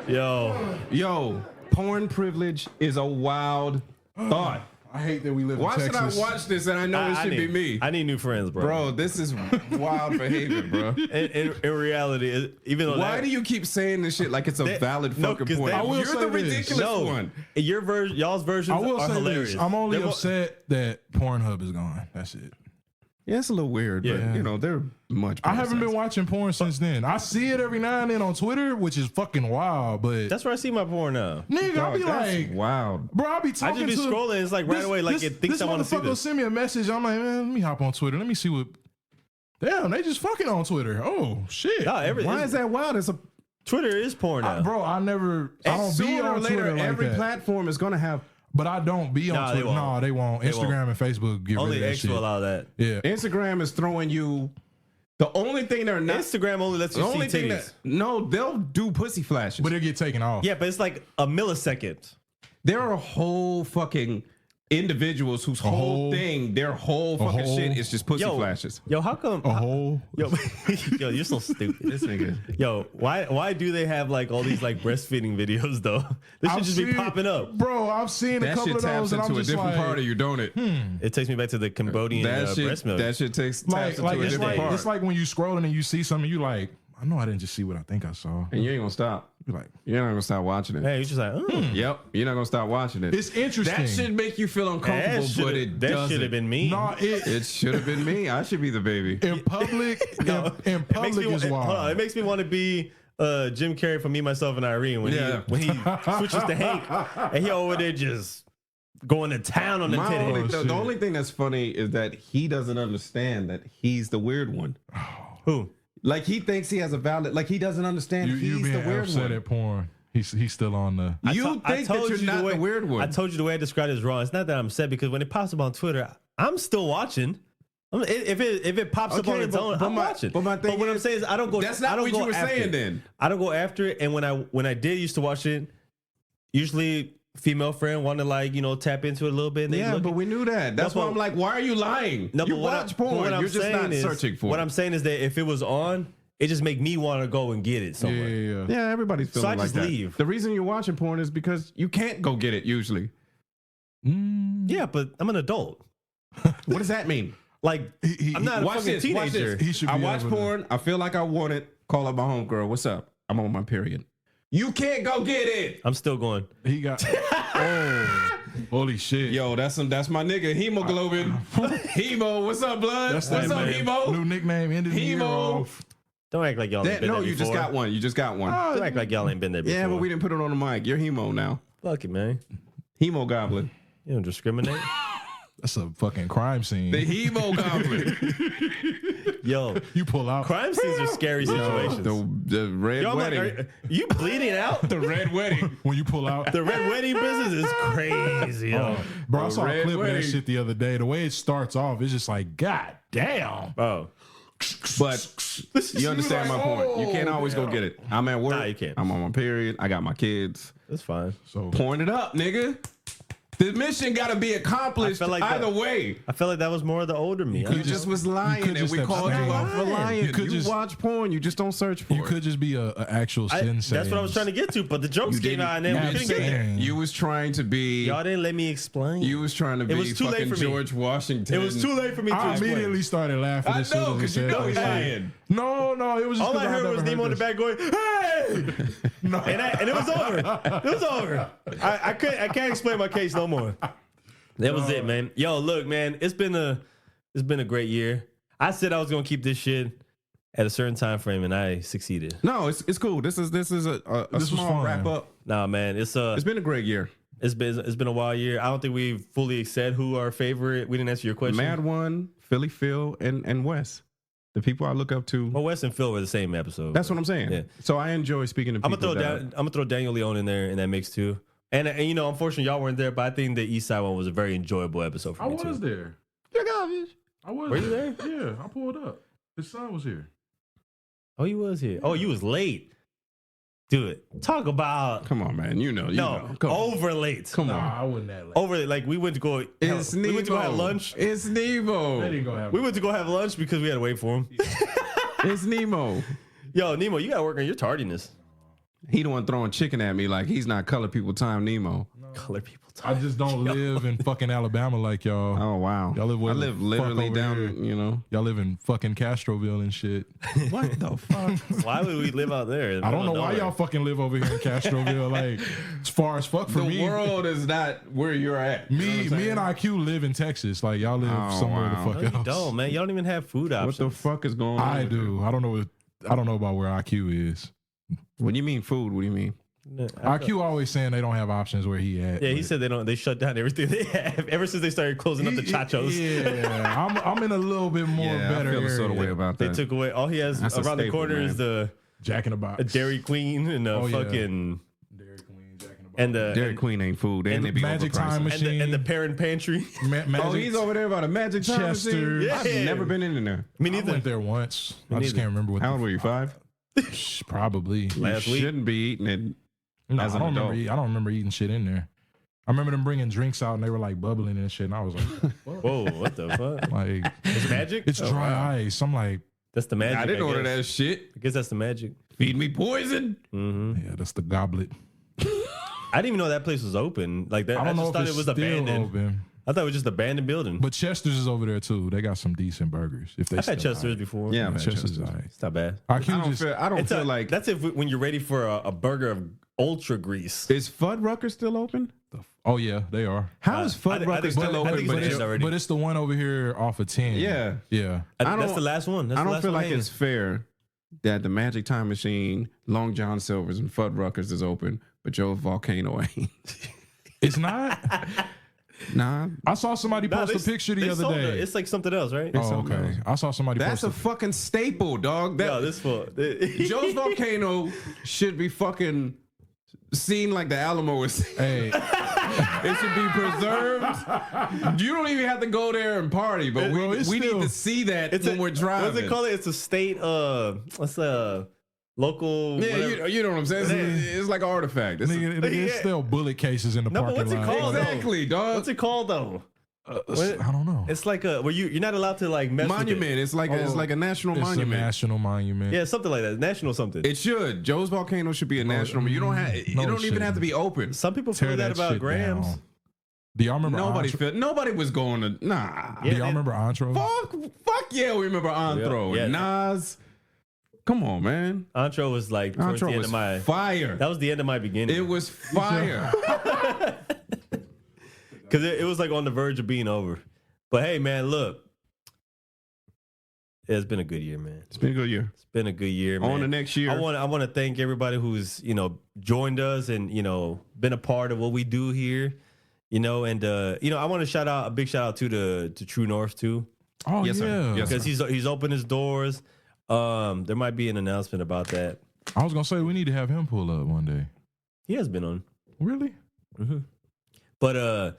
Yo. Yo, porn privilege is a wild thought. I hate that we live Why in should I Texas. watch this and I know it should be me? I need new friends, bro. Bro, this is wild behavior, bro. In reality, even though Why do you keep saying this shit like it's a valid fucking 'cause point? I will You're say the this. ridiculous one. Your version, y'all's versions I will are say hilarious. this. I'm only They're mo- upset that Pornhub is gone. That's it. Yeah, it's a little weird, but Yeah. you know, they're much I better haven't been sites. watching porn since then. I see it every now and then on Twitter, which is fucking wild. But That's where I see my porn now. nigga, I'll be Dog, that's like, wild. bro, I'll be I talking just be to scrolling. It's like right away, like it thinks I want to see motherfucker will this. send me a message. I'm like, man, let me hop on Twitter. Let me see what. Damn, they just fucking on Twitter. Oh shit. Nah, Why is that wild? It's a Twitter is porn now. Bro, I don't be sooner or on later. Twitter like Every that. platform is gonna have. But I don't be on Nah, they Twitter. won't. No, they won't. They Instagram and Facebook get Only rid of that X shit. will allow that. Yeah. Instagram is throwing you. The only thing they're not. Instagram only lets The you see only thing titties. that no, they'll do pussy flashes. But it get taken off. Yeah, but it's like a millisecond. There are whole fucking individuals whose whole whole- thing, their whole fucking whole- shit is just pussy flashes. Yo, how come? A whole. Yo, yo, you're so stupid. This nigga. Yo, why do they have like all these like breastfeeding videos though? This should I've just be seen- popping up. Bro, I've seen a That couple shit of those taps and I'm into a just different like, part of you, don't it? It takes me back to the Cambodian breast milk. That shit taps into a it's different part. it's like when you scrolling and you see something, you like, I know I didn't just see what I think I saw. And you ain't gonna stop. You're like, You're not gonna stop watching it. Hey, you're just like, Yep, you're not gonna stop watching it. it's interesting. That should make you feel uncomfortable, but it that doesn't. should have been me. No, It should have been me. I should be the baby. in public, No, in it makes public me, is hold on, wild. it makes me want to be Jim Carrey from Me, Myself, and Irene when Yeah. he switches to Hank and he over there just going to town on the My titty. only, shit. the only thing that's funny is that he doesn't understand that he's the weird one. Who? Like he thinks he has a valid. Like he doesn't understand you he's the being weird upset one. at porn. He's still on the. You think that you're not the weird one. I told you the way I described it is wrong. It's not that I'm upset because when it pops up on Twitter, I'm still watching. If it pops up on Okay, its but- own, but I'm my- watching. but my thing what I'm is, saying is I don't go. that's not I don't what go you were after saying it. then. I don't go after it. And when I did used to watch it, usually female friend want to like tap into it a little bit. And they Yeah, look- but we knew that. That's No, why but- I'm like, why are you lying? No, you but what watch I- but porn. what I'm You're just saying not is- searching for What it. I'm saying is that if it was on, it just make me want to go and get it Yeah, somewhere. yeah. Yeah, everybody's feeling I like just that. leave. The reason you're watching porn is because you can't go get it usually. Yeah, but I'm an adult. What does that mean? Like I'm not a Watch fucking this. teenager. Watch this. He should I be watch able to- porn. I feel like I want it. Call up my homegirl. What's up? I'm on my period. You can't go get it. I'm still going. He got. Oh, holy shit! Yo, that's my nigga. Hemoglobin. Hemo. What's up, blood? That's What's that up, man. Hemo? New nickname. Ended the year Hemo. off. Don't act like y'all ain't been No, there you just before. got one. You just got one. Don't act like y'all ain't been there before. Yeah, but we didn't put it on the mic. You're Hemo now. Fuck it, man. Hemo Goblin. You don't discriminate. That's a fucking crime scene. The Hemo Goblin. Yo, You pull out. crime scenes are scary situations. the red Yo, I'm like, wedding. are you bleeding out? The red wedding. When you pull out. The red wedding business is crazy, yo. Bro, I The saw a red clip of that wedding. shit the other day. The way it starts off, it's just like, God damn. Oh, But you understand my point. You can't always go get it. I'm at work. Nah, you can't. I'm on my period. I got my kids. that's fine. So Pouring it up, nigga. The mission got to be accomplished I feel like either that- way. I feel like that was more of the older me. You just was lying, could and just we called you abstain. out for lying. You You, could just- watch porn. You just don't search for you it. could just be a actual sensei. That's what I was trying to get to, but the jokes came out and then we couldn't get there. Abstain. You was trying to be. Y'all didn't let me explain. You was trying to be was too late fucking for me. George Washington. it was too late for me to I explain. immediately started laughing. I as soon know, as he because you said know that he's shit. lying. No, it was just All I 'cause heard never was Nemo in the this. back going, "Hey!" No. and it was over. It was over. I can't explain my case no more. That was it, man. Yo, look, man, it's been a great year. I said I was gonna keep this shit at a certain time frame, and I succeeded. No, it's cool. This is a This was small fun. wrap up. Nah, man, it's It's been a great year. been a wild year. I don't think we've fully said who our favorite. We didn't answer your question. Mad One, Philly Phil, and Wes. The people I look up to. Well, Wes and Phil were the same episode. That's what I'm saying. Yeah. So I enjoy speaking to I'm people. gonna throw Daniel Leone in there in that mix too. And unfortunately, y'all weren't there, but I think the East Side one was a very enjoyable episode for I me was too. there. I was Were you there? Yeah, I pulled up. His son was here. Oh, you was here. Oh, you was late. Do it. Talk about Come on, man. You know. Come on. over late. Come Nah, on. I wasn't that late. Over like we went to go. It's we went to go have Nemo. lunch. It's Nemo. They didn't go have We went to go have lunch because we had to wait for him. It's Nemo. Yo, Nemo, you gotta work on your tardiness. He the one throwing chicken at me like he's not color people time Nemo. Color people. I just don't live in fucking Alabama like y'all. Oh wow. Y'all live I live literally down. Here. You know. Y'all live in fucking Castroville and shit. What the fuck? Why would we live out there? I don't know why y'all fucking live over here in Castroville. Like, as far as fuck for me. The world is not where you're at. Me and IQ live in Texas. Like, y'all live somewhere the fuck else. You don't, man. Y'all don't even have food options. What the fuck is going on? I do. I don't know about where IQ is. What do you mean food? What do you mean? IQ always saying they don't have options where he at. Yeah, he said they shut down everything they have ever since they started closing up the Chachos. Yeah, I'm in a little bit more better I feel area. a sort of way about that. They took away all he has That's a around the staple, corner man. is the Jack in the Box. a Dairy Queen and the fucking Dairy Queen, Jack in the Box. and the Dairy Queen ain't food. And they be Magic Time overpriced. Machine. and the parent pantry. Magic. Oh, he's over there about a Magic Time Chester. machine? I've Yeah. never been in there. Me I neither. went there once. I just neither. can't remember what. How old were you? 5? Probably. Last You week. shouldn't be eating it. No, as I an don't remember. adult. I don't remember eating shit in there. I remember them bringing drinks out and they were like bubbling and shit. And I was like, Whoa, what the fuck? like It's magic? it's dry ice. I'm like, That's the magic. I didn't order guess. that shit. I guess that's the magic. Feed me poison. yeah, that's the goblet. I didn't even know that place was open. Like that. I I, don't know just if thought it's it was still abandoned. open. I thought it was just abandoned building. But Chester's is over there too. They got some decent burgers. If they I've had still Chester's are. before. Yeah, I've had Chester's Chester's. all right. It's not bad. I don't feel like that's when you're ready for a burger of ultra grease. is Fuddruckers still open? Oh yeah, they are. How is I think Fuddruckers so. still I open? think But it's it's- already. But it's the one over here off of 10. Yeah. Yeah. That's don't- the last one. That's I the don't last feel one like hanging. it's fair that the Magic Time Machine, Long John Silver's, and Fuddruckers is open, but Joe's Volcano ain't. It's not. Nah, I saw somebody Nah, post they- a picture the they other sold day. it. It's like something else, right? Oh, something okay. else. I saw somebody that's a post fucking staple, dog. That No, this for Joe's Volcano should be fucking seen like the Alamo is. Hey, It should be preserved. You don't even have to go there and party, but Bro, we it's need still- to see that It's when we're driving. What's it called? It's a state. What's local? Yeah, whatever. you know what I'm saying. It's like an artifact. It's nigga, there's Yeah. still bullet cases in the No, but parking what's it lot. called? exactly, dog. What's it called though? I don't know. It's like a where you're not allowed to like mess Monument. with it. It's like a national It's monument. a national monument. Yeah, something like that. National something. It should. Joe's Volcano should be a national. You don't have. It No, don't it even have to shouldn't. be open. Some people Tear feel that about shit Grams. down. Do y'all remember Nobody was going to. Nah. Do y'all they- remember Antro? Fuck yeah, we remember Anthro. Yeah. Nas. Come on, man. Antro was like towards the Antro end was of my. fire. That was the end of my beginning. It was fire. Because it was like on the verge of being over. But hey, man, look. It's been a good year, man. It's been a good year. It's been a good year, man. On the next year. I want to thank everybody who's joined us and been a part of what we do here, and I want to shout out a big shout out to True North too, Oh Yes, sir. yeah. Yes, sir. because he's opened his doors. There might be an announcement about that. I was gonna say we need to have him pull up one day. He has been on, Really? but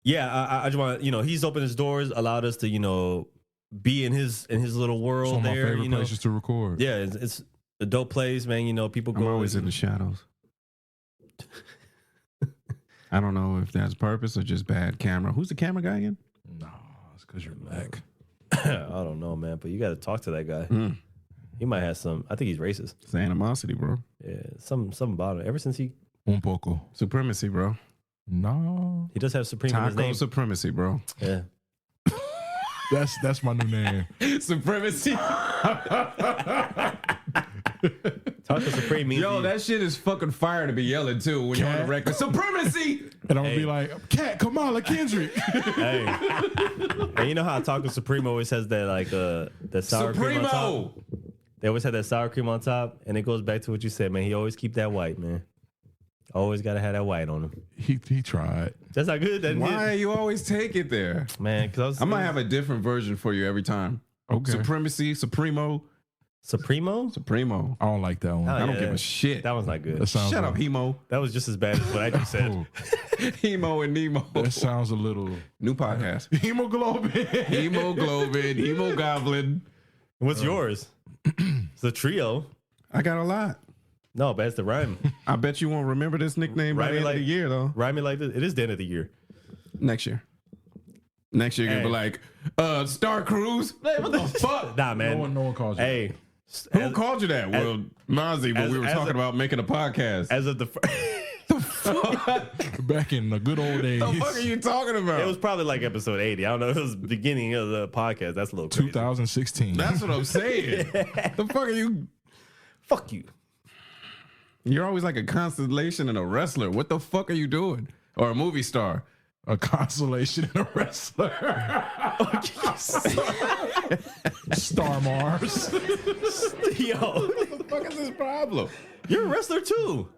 yeah, I just want he's opened his doors, allowed us to be in his little It's world one of my there. favorite places to record. Yeah, it's a dope place, man. People I'm go always in the shadows. I don't know if that's purpose or just bad camera. Who's the camera guy again? No, it's because you're black. I don't know, man, but you got to talk to that guy. He might have some. I think he's racist. It's animosity, bro. Yeah, something about it. Ever since he Un poco. Supremacy, bro. No, does have Supreme in his Taco name. supremacy, bro. Yeah. that's my new name. Supremacy. Taco Supreme means Yo, he- that shit is fucking fire to be yelling too when you're on the Cat. record. Supremacy. And I'm gonna Hey. be like, Cat Kamala Kendrick. Hey. And you know how Taco Supreme always has that that sour cream on Supremo. top? They always have that sour cream on top, and it goes back to what you said, man. He always keep that white, man. Always gotta have that white on him. he tried. That's not good. That Why you always take it there? man? Because I might have a different version for you every time. Okay. Supremacy, Supremo, Supremo. Supremo. I don't like that one. Oh, I don't yeah. give a shit. That one's not good. That sounds Shut like, up, Hemo. That was just as bad as what I just said. Oh, Hemo and Nemo. that sounds a little New podcast. hemoglobin. Hemoglobin, Hemogoblin. What's yours? It's a trio. I got a lot. No, but it's the rhyme. I bet you won't remember this nickname by Rhyme the it end like- of the year, though. Rhyme it like this. It is the end of the year. Next year. Next year, you're gonna be like, Star Cruise? Hey, what the fuck? Nah, man. No one calls you. Hey, Who called you that? Well, Mozzie, when as- we were as talking a- about making a podcast. as of the the Back in the good old days. The fuck are you talking about? It was probably like episode 80. I don't know. It was the beginning of the podcast. That's a little crazy. 2016. That's what I'm saying. The fuck are you? Fuck you. You're always like a constellation and a wrestler. What the fuck are you doing? Or a movie star? A consolation and a wrestler. Star Mars. Yo, What the fuck is this problem? you're a wrestler too.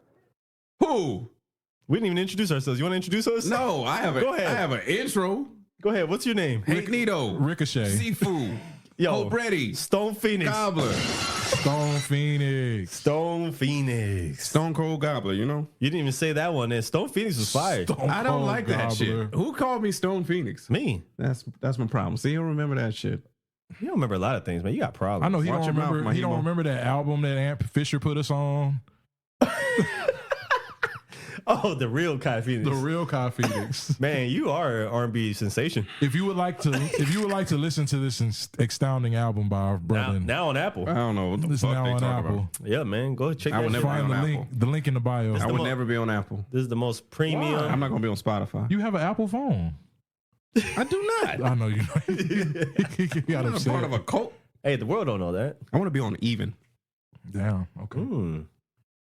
Who? We didn't even introduce ourselves. You want to introduce us? No, I have Go ahead. I have an intro. Go ahead. What's your name? Magneto, Ricochet. Seafood, Yo, Brady, Stone Phoenix. Gobbler, Stone Phoenix. Stone Phoenix. Stone Cold Gobbler. You know, You didn't even say that one. And Stone Phoenix was fired. Stone I don't Cold like that Gobbler. shit. Who called me Stone Phoenix? Me. That's my problem. See, you don't remember that shit. You don't remember a lot of things, man. You got problems. I know he Watch don't your mouth, remember. He don't Mahimo. remember that album that Amp Fisher put us on. Oh, the real Kai Phoenix. The real Kai Phoenix. Man, you are an R&B sensation. If you would like to listen to this astounding album by our Now, brother, now on Apple. I don't know what the it's fuck now they on talk Apple. about. Yeah, man. Go check I that would shit never out. be Find on the Apple. link. The link in the bio. I would never be on Apple. This is the most premium. Why? I'm not gonna be on Spotify. You have an Apple phone. I do not. I know you. He got I'm not a part of upset. a cult. Hey, the world don't know that. I want to be on Even. Damn. Okay.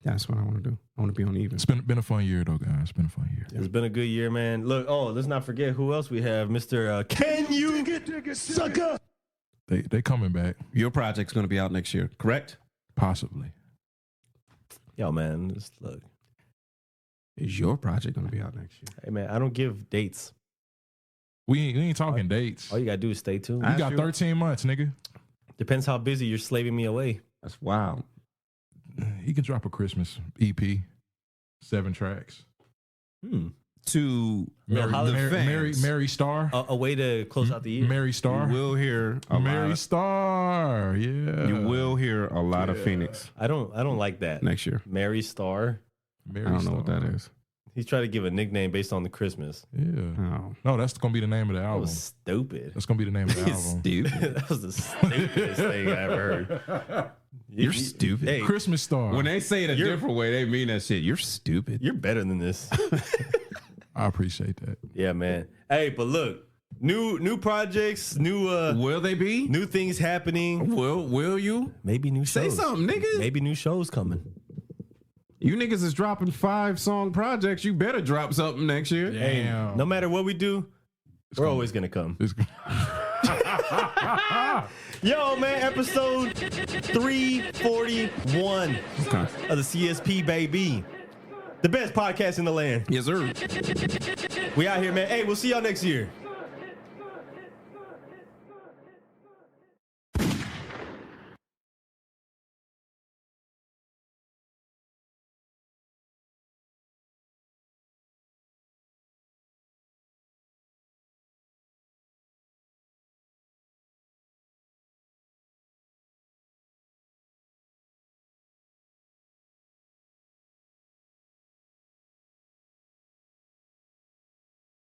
That's what I want to do. I want to be on Even. It's been a fun year though, guys. It's been a fun year. It's been a good year, man. Look, let's not forget who else we have. Mr. Can You Sucker? They coming back Your project's gonna be out next year, correct? possibly. Yo, man, just look. Is your project gonna be out next year? Hey, man, I don't give dates. We ain't talking dates. All you got to do is stay tuned. You got 13 months, nigga. Depends how busy you're slaving me away. That's wild. He can drop a Christmas EP, 7 tracks. To Little the holiday- fans, Mary Star. A way to close out the year. Mary Star. you will hear a Mary lot. Star. Yeah. You will hear a lot of Phoenix I don't like that. next year. Mary Star. Mary I don't know Star. what that is. He's trying to give a nickname based on the Christmas. Yeah. Oh, No, that's gonna be the name of the That album. was stupid. That's gonna be the name of the album. stupid. That was the stupidest thing I ever heard. You're stupid. Hey, Christmas Star. When they say it a different way, they mean that shit. You're stupid. you're better than this. I appreciate that. Yeah, man. Hey, but look, new projects, new Will they be? new things happening. Will you? Maybe new Say shows. something, nigga. Maybe new shows coming. You niggas is dropping 5-song projects. You better drop something next year. Damn. No matter what we do, we're always gonna come. It's- Yo, man, episode 341 Okay. of the CSP, baby. The best podcast in the land. Yes, sir. We out here, man. Hey, we'll see y'all next year.